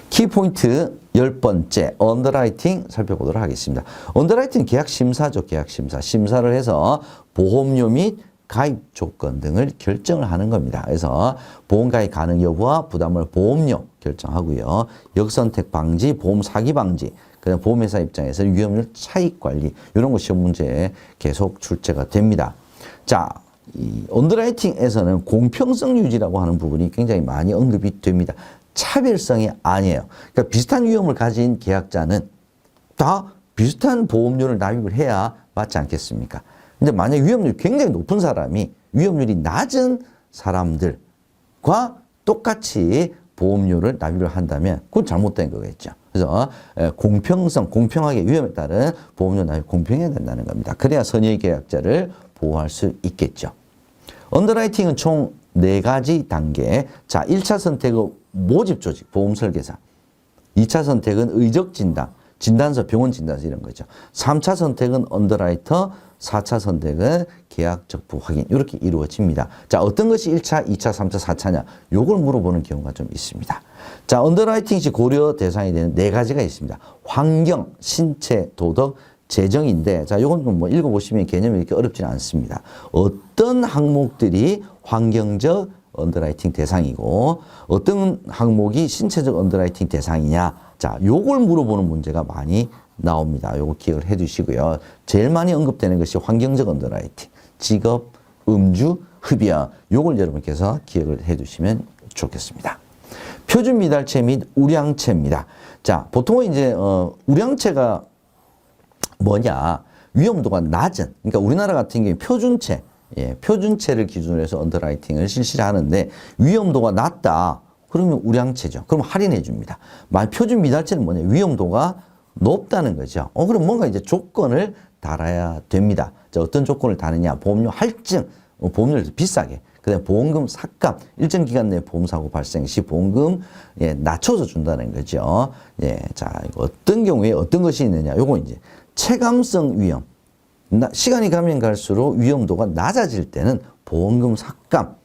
키포인트 10번째 언더라이팅 살펴보도록 하겠습니다. 언더라이팅 계약 심사죠. 계약 심사. 심사를 해서 보험료 및 가입 조건 등을 결정을 하는 겁니다. 그래서 보험 가입 가능 여부와 부담을 보험료 결정하고요. 역선택 방지, 보험 사기 방지, 그다음 보험회사 입장에서 위험률 차익 관리 이런 거 시험 문제에 계속 출제가 됩니다. 자, 이 언더라이팅에서는 공평성 유지라고 하는 부분이 굉장히 많이 언급이 됩니다. 차별성이 아니에요. 그러니까 비슷한 위험을 가진 계약자는 다 비슷한 보험료를 납입을 해야 맞지 않겠습니까? 근데 만약 위험률이 굉장히 높은 사람이 위험률이 낮은 사람들과 똑같이 보험료를 납입을 한다면 그건 잘못된 거겠죠. 그래서 공평성, 공평하게 위험에 따른 보험료 납입 공평해야 된다는 겁니다. 그래야 선의 계약자를 보호할 수 있겠죠. 언더라이팅은 총 4가지 단계. 자, 1차 선택은 모집 조직, 보험 설계사. 2차 선택은 의적 진단, 진단서, 병원 진단서 이런 거죠. 3차 선택은 언더라이터, 4차 선택은 계약 적부 확인 이렇게 이루어집니다. 자, 어떤 것이 1차, 2차, 3차, 4차냐 요걸 물어보는 경우가 좀 있습니다. 자, 언더라이팅 시 고려 대상이 되는 4가지가 있습니다. 환경, 신체, 도덕, 재정인데 자, 요건 좀 뭐 읽어보시면 개념이 이렇게 어렵지는 않습니다. 어떤 항목들이 환경적 언더라이팅 대상이고 어떤 항목이 신체적 언더라이팅 대상이냐. 자, 요걸 물어보는 문제가 많이 나옵니다. 요거 기억을 해 두시고요. 제일 많이 언급되는 것이 환경적 언더라이팅, 직업, 음주, 흡연. 요걸 여러분께서 기억을 해 두시면 좋겠습니다. 표준 미달체 및 우량체입니다. 자, 보통은 이제 우량체가 뭐냐? 위험도가 낮은. 그러니까 우리나라 같은 경우에 표준체, 표준체를 기준으로 해서 언더라이팅을 실시를 하는데 위험도가 낮다. 그러면 우량체죠. 그럼 할인해 줍니다. 표준 미달체는 뭐냐? 위험도가 높다는 거죠. 그럼 뭔가 이제 조건을 달아야 됩니다. 자, 어떤 조건을 다느냐? 보험료 할증, 보험료를 비싸게. 그다음에 보험금 삭감, 일정 기간 내에 보험사고 발생 시 보험금 낮춰서 준다는 거죠. 자, 이거 어떤 경우에 어떤 것이 있느냐? 요거 이제 체감성 위험. 시간이 가면 갈수록 위험도가 낮아질 때는 보험금 삭감,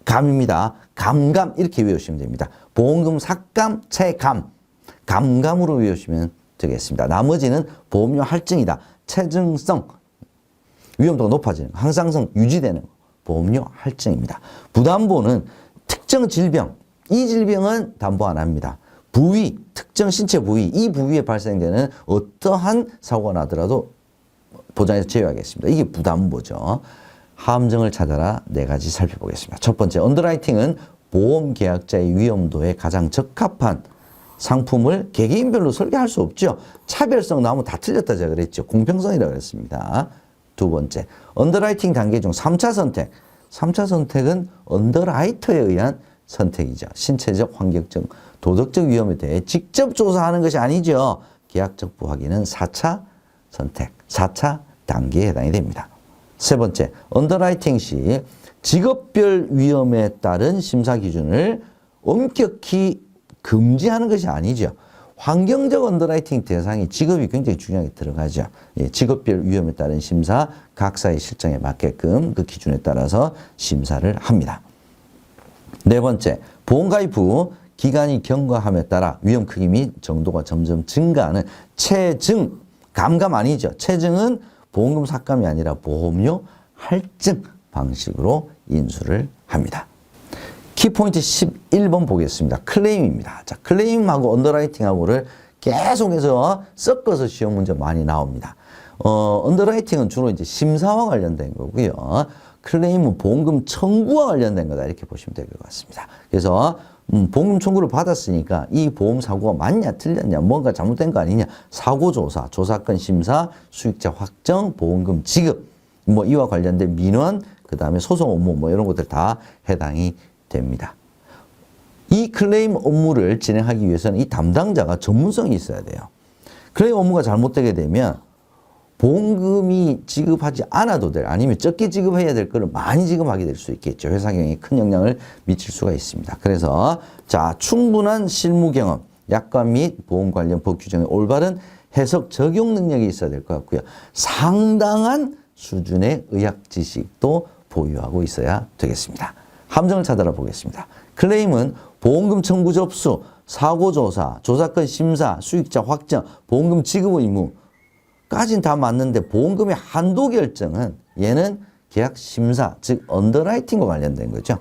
감입니다. 감감 이렇게 외우시면 됩니다. 보험금 삭감, 체감, 감감으로 외우시면 되겠습니다. 나머지는 보험료 할증이다. 체증성, 위험도가 높아지는 거, 항상성 유지되는 거, 보험료 할증입니다. 부담보는 특정 질병, 이 질병은 담보 안 합니다. 부위, 특정 신체 부위, 이 부위에 발생되는 어떠한 사고가 나더라도 보장에서 제외하겠습니다. 이게 부담보죠. 함정을 찾아라 네 가지 살펴보겠습니다. 첫 번째, 언더라이팅은 보험 계약자의 위험도에 가장 적합한 상품을 개개인별로 설계할 수 없죠. 차별성 나오면 다 틀렸다 제가 그랬죠. 공평성이라고 그랬습니다. 두 번째, 언더라이팅 단계 중 3차 선택. 3차 선택은 언더라이터에 의한 선택이죠. 신체적, 환경적, 도덕적 위험에 대해 직접 조사하는 것이 아니죠. 계약적부 확인은 4차 선택, 4차 단계에 해당이 됩니다. 세 번째, 언더라이팅 시 직업별 위험에 따른 심사 기준을 엄격히 금지하는 것이 아니죠. 환경적 언더라이팅 대상이 직업이 굉장히 중요하게 들어가죠. 예, 직업별 위험에 따른 심사, 각사의 실정에 맞게끔 그 기준에 따라서 심사를 합니다. 네 번째, 보험가입 후 기간이 경과함에 따라 위험 크기 및 정도가 점점 증가하는 체증, 감감 아니죠. 체증은 보험금 삭감이 아니라 보험료 할증 방식으로 인수를 합니다. 키포인트 11번 보겠습니다. 클레임입니다. 자, 클레임하고 언더라이팅하고를 계속해서 섞어서 시험 문제 많이 나옵니다. 언더라이팅은 주로 이제 심사와 관련된 거고요. 클레임은 보험금 청구와 관련된 거다 이렇게 보시면 될 것 같습니다. 그래서 보험금 청구를 받았으니까 이 보험 사고가 맞냐 틀렸냐 뭔가 잘못된 거 아니냐 사고조사, 조사건 심사, 수익자 확정, 보험금 지급 뭐 이와 관련된 민원 그 다음에 소송 업무 뭐 이런 것들 다 해당이 됩니다. 이 클레임 업무를 진행하기 위해서는 이 담당자가 전문성이 있어야 돼요. 클레임 업무가 잘못되게 되면 보험금이 지급하지 않아도 될 아니면 적게 지급해야 될 거를 많이 지급하게 될 수 있겠죠. 회사 경영에 큰 영향을 미칠 수가 있습니다. 그래서 자, 충분한 실무 경험, 약관 및 보험 관련 법 규정의 올바른 해석 적용 능력이 있어야 될 것 같고요. 상당한 수준의 의학 지식도 보유하고 있어야 되겠습니다. 함정을 찾아라 보겠습니다. 클레임은 보험금 청구 접수, 사고조사, 조사건 심사, 수익자 확정, 보험금 지급 의무 까지는 다 맞는데 보험금의 한도 결정은 얘는 계약 심사, 즉 언더라이팅과 관련된 거죠.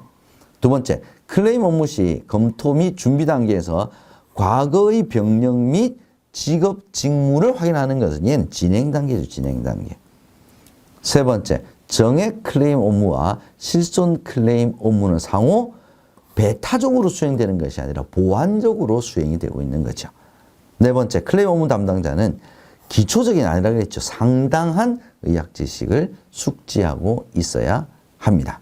두 번째, 클레임 업무 시 검토 및 준비 단계에서 과거의 병력 및 직업 직무를 확인하는 것은 얘는 진행 단계죠. 진행 단계. 세 번째, 정액 클레임 업무와 실손 클레임 업무는 상호 배타적으로 수행되는 것이 아니라 보완적으로 수행이 되고 있는 거죠. 네 번째, 클레임 업무 담당자는 기초적인 아니라 그랬죠. 상당한 의학 지식을 숙지하고 있어야 합니다.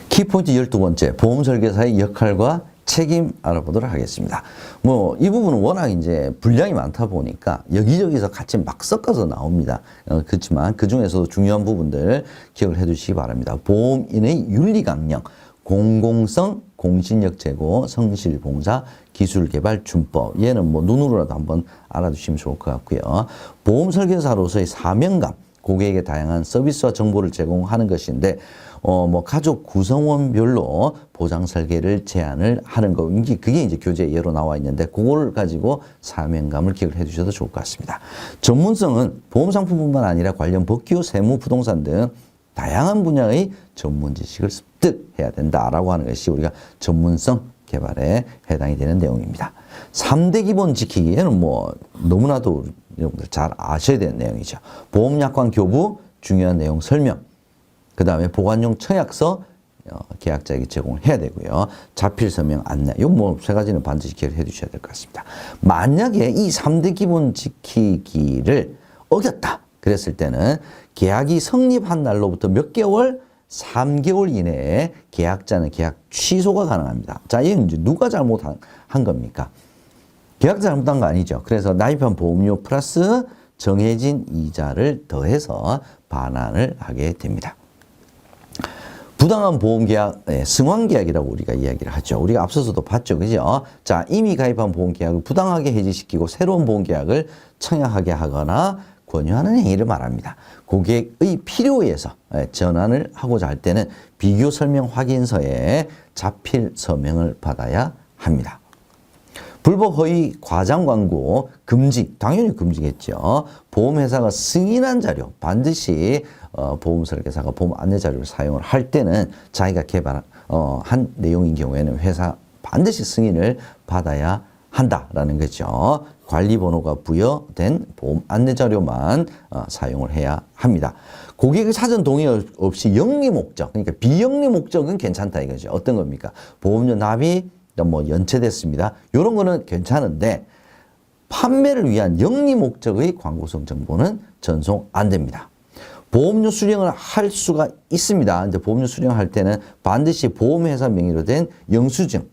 키포인트 12번째, 보험 설계사의 역할과 책임 알아보도록 하겠습니다. 뭐, 이 부분은 워낙 이제 분량이 많다 보니까 여기저기서 같이 막 섞어서 나옵니다. 그렇지만 그 중에서도 중요한 부분들 기억을 해 두시기 바랍니다. 보험인의 윤리 강령, 공공성, 공신력 제고, 성실 봉사, 기술 개발 준법. 얘는 뭐 눈으로라도 한번 알아두시면 좋을 것 같고요. 보험 설계사로서의 사명감, 고객에게 다양한 서비스와 정보를 제공하는 것인데, 뭐 가족 구성원별로 보장 설계를 제안을 하는 거, 그게 이제 교재 예로 나와 있는데, 그걸 가지고 사명감을 기억을 해 주셔도 좋을 것 같습니다. 전문성은 보험 상품뿐만 아니라 관련 법규, 세무, 부동산 등 다양한 분야의 전문 지식을 습득해야 된다라고 하는 것이 우리가 전문성 개발에 해당이 되는 내용입니다. 3대 기본 지키기, 얘는 뭐 너무나도 여러분들 잘 아셔야 되는 내용이죠. 보험약관 교부, 중요한 내용 설명, 그 다음에 보관용 청약서 계약자에게 제공을 해야 되고요. 자필 서명 안내, 요 뭐 세 가지는 반드시 기억해 두셔야 될 것 같습니다. 만약에 이 3대 기본 지키기를 어겼다 그랬을 때는 계약이 성립한 날로부터 몇 개월? 3개월 이내에 계약자는 계약 취소가 가능합니다. 자, 이건 이제 누가 잘못한 겁니까? 계약자 잘못한 거 아니죠. 그래서 납입한 보험료 플러스 정해진 이자를 더해서 반환을 하게 됩니다. 부당한 보험 계약, 승환 계약이라고 우리가 이야기를 하죠. 우리가 앞서서도 봤죠. 그죠? 자, 이미 가입한 보험 계약을 부당하게 해지시키고 새로운 보험 계약을 청약하게 하거나 권유하는 행위를 말합니다. 고객의 필요에 의해서 전환을 하고자 할 때는 비교 설명 확인서에 자필 서명을 받아야 합니다. 불법 허위 과장 광고 금지, 당연히 금지겠죠. 보험회사가 승인한 자료, 반드시 보험 설계사가 보험 안내 자료를 사용을 할 때는 자기가 개발한 한 내용인 경우에는 회사 반드시 승인을 받아야 한다라는 거죠. 관리번호가 부여된 보험 안내 자료만 사용을 해야 합니다. 고객의 사전 동의 없이 영리 목적, 그러니까 비영리 목적은 괜찮다 이거죠. 어떤 겁니까? 보험료 납입 뭐 연체됐습니다. 이런 거는 괜찮은데 판매를 위한 영리 목적의 광고성 정보는 전송 안 됩니다. 보험료 수령을 할 수가 있습니다. 근데 보험료 수령할 때는 반드시 보험회사 명의로 된 영수증을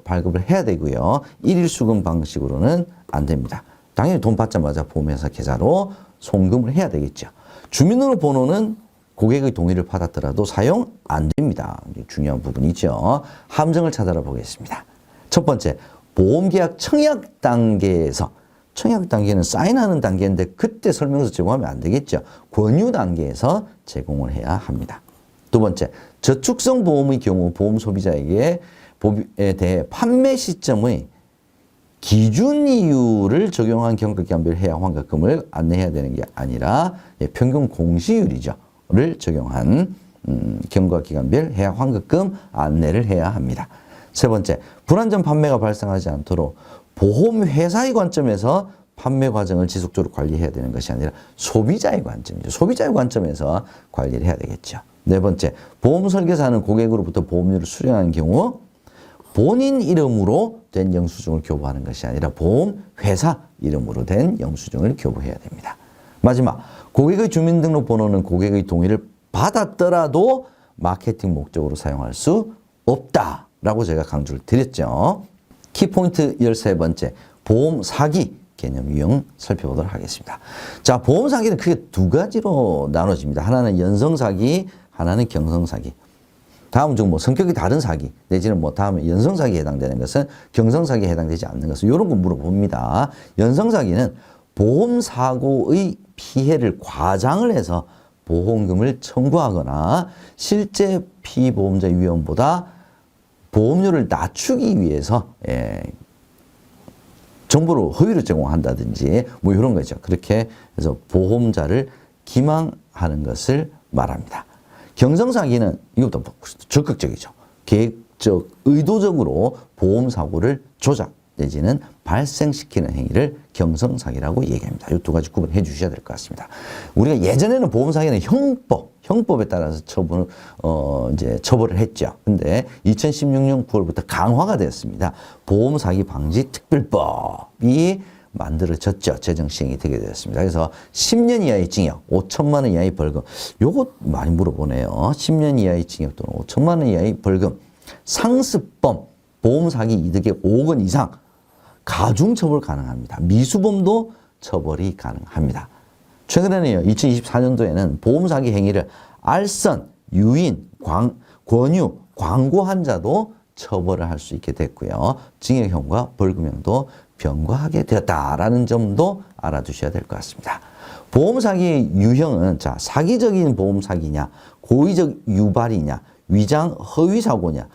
발급을 해야 되고요. 일일 수금 방식으로는 안 됩니다. 당연히 돈 받자마자 보험회사 계좌로 송금을 해야 되겠죠. 주민등록번호는 고객의 동의를 받았더라도 사용 안 됩니다. 중요한 부분이죠. 함정을 찾아라 보겠습니다. 첫 번째, 보험계약 청약 단계에서, 청약 단계는 사인하는 단계인데 그때 설명서 제공하면 안 되겠죠. 권유 단계에서 제공을 해야 합니다. 두 번째, 저축성 보험의 경우 보험 소비자에게 에 대해 판매 시점의 기준 이율을 적용한 경과기간별 해약 환급금을 안내해야 되는 게 아니라 평균 공시율이죠. 를 적용한 경과기간별 해약 환급금 안내를 해야 합니다. 세 번째, 불안전 판매가 발생하지 않도록 보험회사의 관점에서 판매 과정을 지속적으로 관리해야 되는 것이 아니라 소비자의 관점이죠. 소비자의 관점에서 관리를 해야 되겠죠. 네 번째, 보험 설계사는 고객으로부터 보험료를 수령하는 경우 본인 이름으로 된 영수증을 교부하는 것이 아니라 보험회사 이름으로 된 영수증을 교부해야 됩니다. 마지막, 고객의 주민등록번호는 고객의 동의를 받았더라도 마케팅 목적으로 사용할 수 없다라고 제가 강조를 드렸죠. 키포인트 13번째, 보험 사기 개념 유형 살펴보도록 하겠습니다. 자, 보험 사기는 크게 두 가지로 나눠집니다. 하나는 연성 사기, 하나는 경성 사기. 다음 중 뭐 성격이 다른 사기 내지는 뭐 다음에 연성 사기에 해당되는 것은 경성 사기에 해당되지 않는 것은 이런 거 물어봅니다. 연성 사기는 보험 사고의 피해를 과장을 해서 보험금을 청구하거나 실제 피보험자 위험보다 보험료를 낮추기 위해서 정보를 허위로 제공한다든지 뭐 이런 거죠. 그렇게 해서 보험자를 기망하는 것을 말합니다. 경성사기는 이것보다 적극적이죠. 계획적, 의도적으로 보험사고를 조작 내지는 발생시키는 행위를 경성사기라고 얘기합니다. 이 두 가지 구분해 주셔야 될 것 같습니다. 우리가 예전에는 보험사기는 형법에 따라서 처벌을 했죠. 근데 2016년 9월부터 강화가 되었습니다. 보험사기 방지 특별법이 만들어졌죠. 제정 시행이 되게 되었습니다. 그래서 10년 이하의 징역, 5천만 원 이하의 벌금. 요거 많이 물어보네요. 10년 이하의 징역 또는 5천만 원 이하의 벌금. 상습범, 보험사기 이득의 5억 원 이상 가중처벌 가능합니다. 미수범도 처벌이 가능합니다. 최근에는요, 2024년도에는 보험사기 행위를 알선, 유인, 권유, 광고한 자도 처벌을 할 수 있게 됐고요. 징역형과 벌금형도 병과하게 되었다라는 점도 알아두셔야 될 것 같습니다. 보험사기의 유형은 자, 사기적인 보험사기냐, 고의적 유발이냐, 위장 허위사고냐,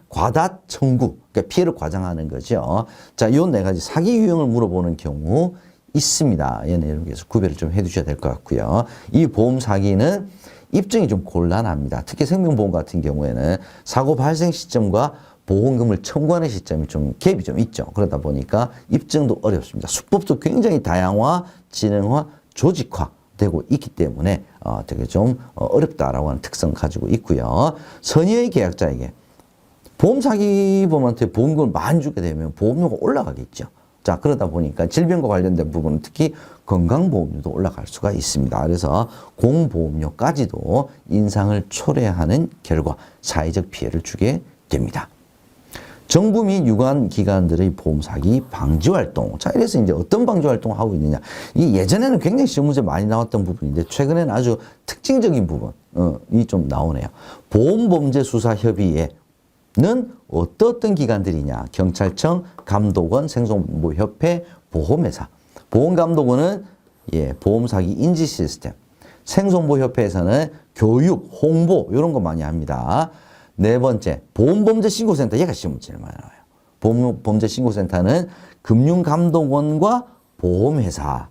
과다 청구, 그러니까 피해를 과장하는 거죠. 자, 이 네 가지 사기 유형을 물어보는 경우 있습니다. 얘는 여러분께서 구별을 좀 해두셔야 될 것 같고요. 이 보험 사기는 입증이 좀 곤란합니다. 특히 생명보험 같은 경우에는 사고 발생 시점과 보험금을 청구하는 시점이 좀 갭이 좀 있죠. 그러다 보니까 입증도 어렵습니다. 수법도 굉장히 다양화, 진행화, 조직화되고 있기 때문에 되게 좀 어렵다라고 하는 특성을 가지고 있고요. 선의의 계약자에게 보험 사기범한테 보험금을 많이 주게 되면 보험료가 올라가겠죠. 자, 그러다 보니까 질병과 관련된 부분은 특히 건강보험료도 올라갈 수가 있습니다. 그래서 공보험료까지도 인상을 초래하는 결과 사회적 피해를 주게 됩니다. 정부 및 유관 기관들의 보험 사기 방지 활동. 자, 이래서 이제 어떤 방지 활동을 하고 있느냐. 이 예전에는 굉장히 시험 문제 많이 나왔던 부분인데 최근에는 아주 특징적인 부분이 좀 나오네요. 보험범죄수사협의회 는 어떤 기관들이냐. 경찰청, 감독원, 생존보호협회, 보험회사. 보험감독원은 예, 보험 사기 인지 시스템. 생손보협회에서는 교육, 홍보 이런 거 많이 합니다. 네 번째, 보험범죄신고센터. 얘가 시험 제일 많이 나와요. 보험범죄신고센터는 금융감독원과 보험회사가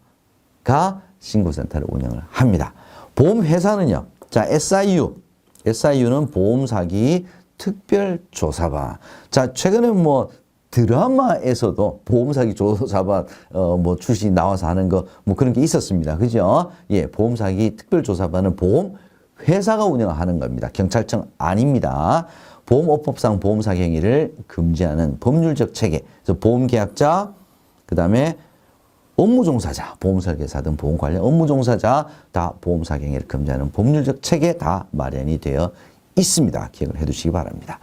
신고센터를 운영을 합니다. 보험회사는요. 자, SIU는 보험사기 특별조사반. 자, 최근에 뭐 드라마에서도 보험사기 조사반 뭐 출신 나와서 하는 거 뭐 그런 게 있었습니다. 그죠? 예, 보험사기 특별조사반은 보험회사가 운영하는 겁니다. 경찰청 아닙니다. 보험업법상 보험사기 행위를 금지하는 법률적 체계. 그래서 보험계약자, 그 다음에 업무종사자, 보험설계사 등 보험 관련 업무종사자 다 보험사기 행위를 금지하는 법률적 체계 다 마련이 되어 있습니다. 기억을 해두시기 바랍니다.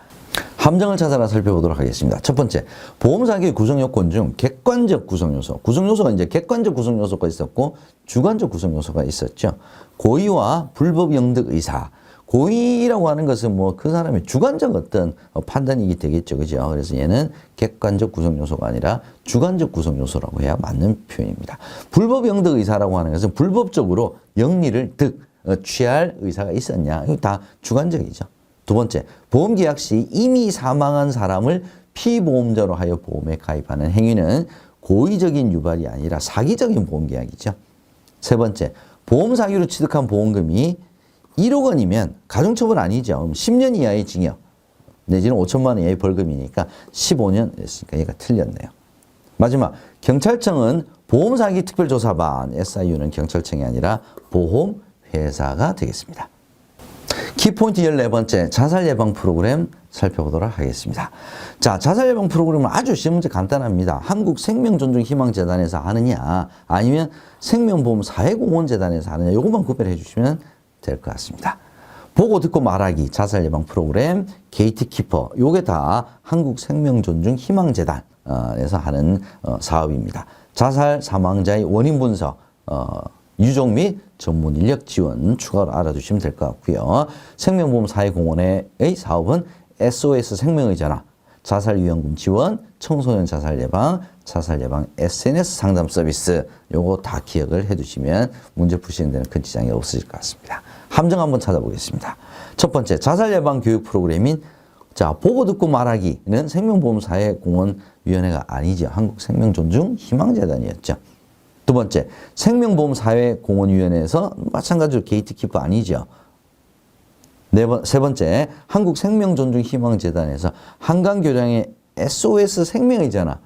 함정을 찾아라 살펴보도록 하겠습니다. 첫 번째, 보험사기의 구성요건 중 객관적 구성요소. 구성요소가 이제 객관적 구성요소가 있었고 주관적 구성요소가 있었죠. 고의와 불법 영득 의사. 고의라고 하는 것은 뭐 그 사람의 주관적 어떤 판단이 되겠죠. 그죠? 그래서 얘는 객관적 구성 요소가 아니라 주관적 구성 요소라고 해야 맞는 표현입니다. 불법 영득 의사라고 하는 것은 불법적으로 영리를 취할 의사가 있었냐. 이거 다 주관적이죠. 두 번째, 보험계약 시 이미 사망한 사람을 피보험자로 하여 보험에 가입하는 행위는 고의적인 유발이 아니라 사기적인 보험계약이죠. 세 번째, 보험사기로 취득한 보험금이 1억 원이면 가중처벌 아니죠. 그럼 10년 이하의 징역 내지는 5천만 원 이하의 벌금이니까 15년 됐으니까 얘가 틀렸네요. 마지막, 경찰청은 보험사기 특별조사반, SIU는 경찰청이 아니라 보험회사가 되겠습니다. 키포인트 14번째, 자살예방 프로그램 살펴보도록 하겠습니다. 자, 자살예방 프로그램은 아주 시험 문제 간단합니다. 한국생명존중희망재단에서 하느냐 아니면 생명보험사회공헌재단에서 하느냐 이것만 구별해 주시면 될 것 같습니다. 보고 듣고 말하기 자살예방 프로그램 게이트키퍼 요게 다 한국생명존중희망재단에서 하는 사업입니다. 자살 사망자의 원인 분석, 유족 및 전문 인력 지원 추가로 알아두시면 될 것 같고요. 생명보험사회공헌의 사업은 SOS 생명의 전화, 자살유연금 지원, 청소년 자살예방 SNS 상담 서비스 요거 다 기억을 해두시면 문제 푸시는 데는 큰 지장이 없으실 것 같습니다. 함정 한번 찾아보겠습니다. 첫 번째, 자살예방 교육 프로그램인 자 보고 듣고 말하기는 생명보험사회공헌위원회가 아니죠. 한국생명존중희망재단이었죠. 두 번째, 생명보험사회공헌위원회에서 마찬가지로 게이트키퍼 아니죠. 세 번째, 한국생명존중희망재단에서 한강교량의 SOS 생명이잖아.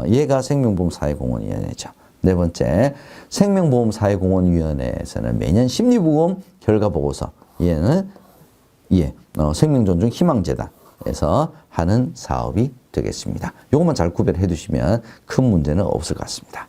얘가 생명보험사회공헌위원회죠. 네 번째, 생명보험사회공헌위원회에서는 매년 심리보험 결과보고서 얘는 생명존중희망재단에서 하는 사업이 되겠습니다. 이것만 잘 구별해 두시면 큰 문제는 없을 것 같습니다.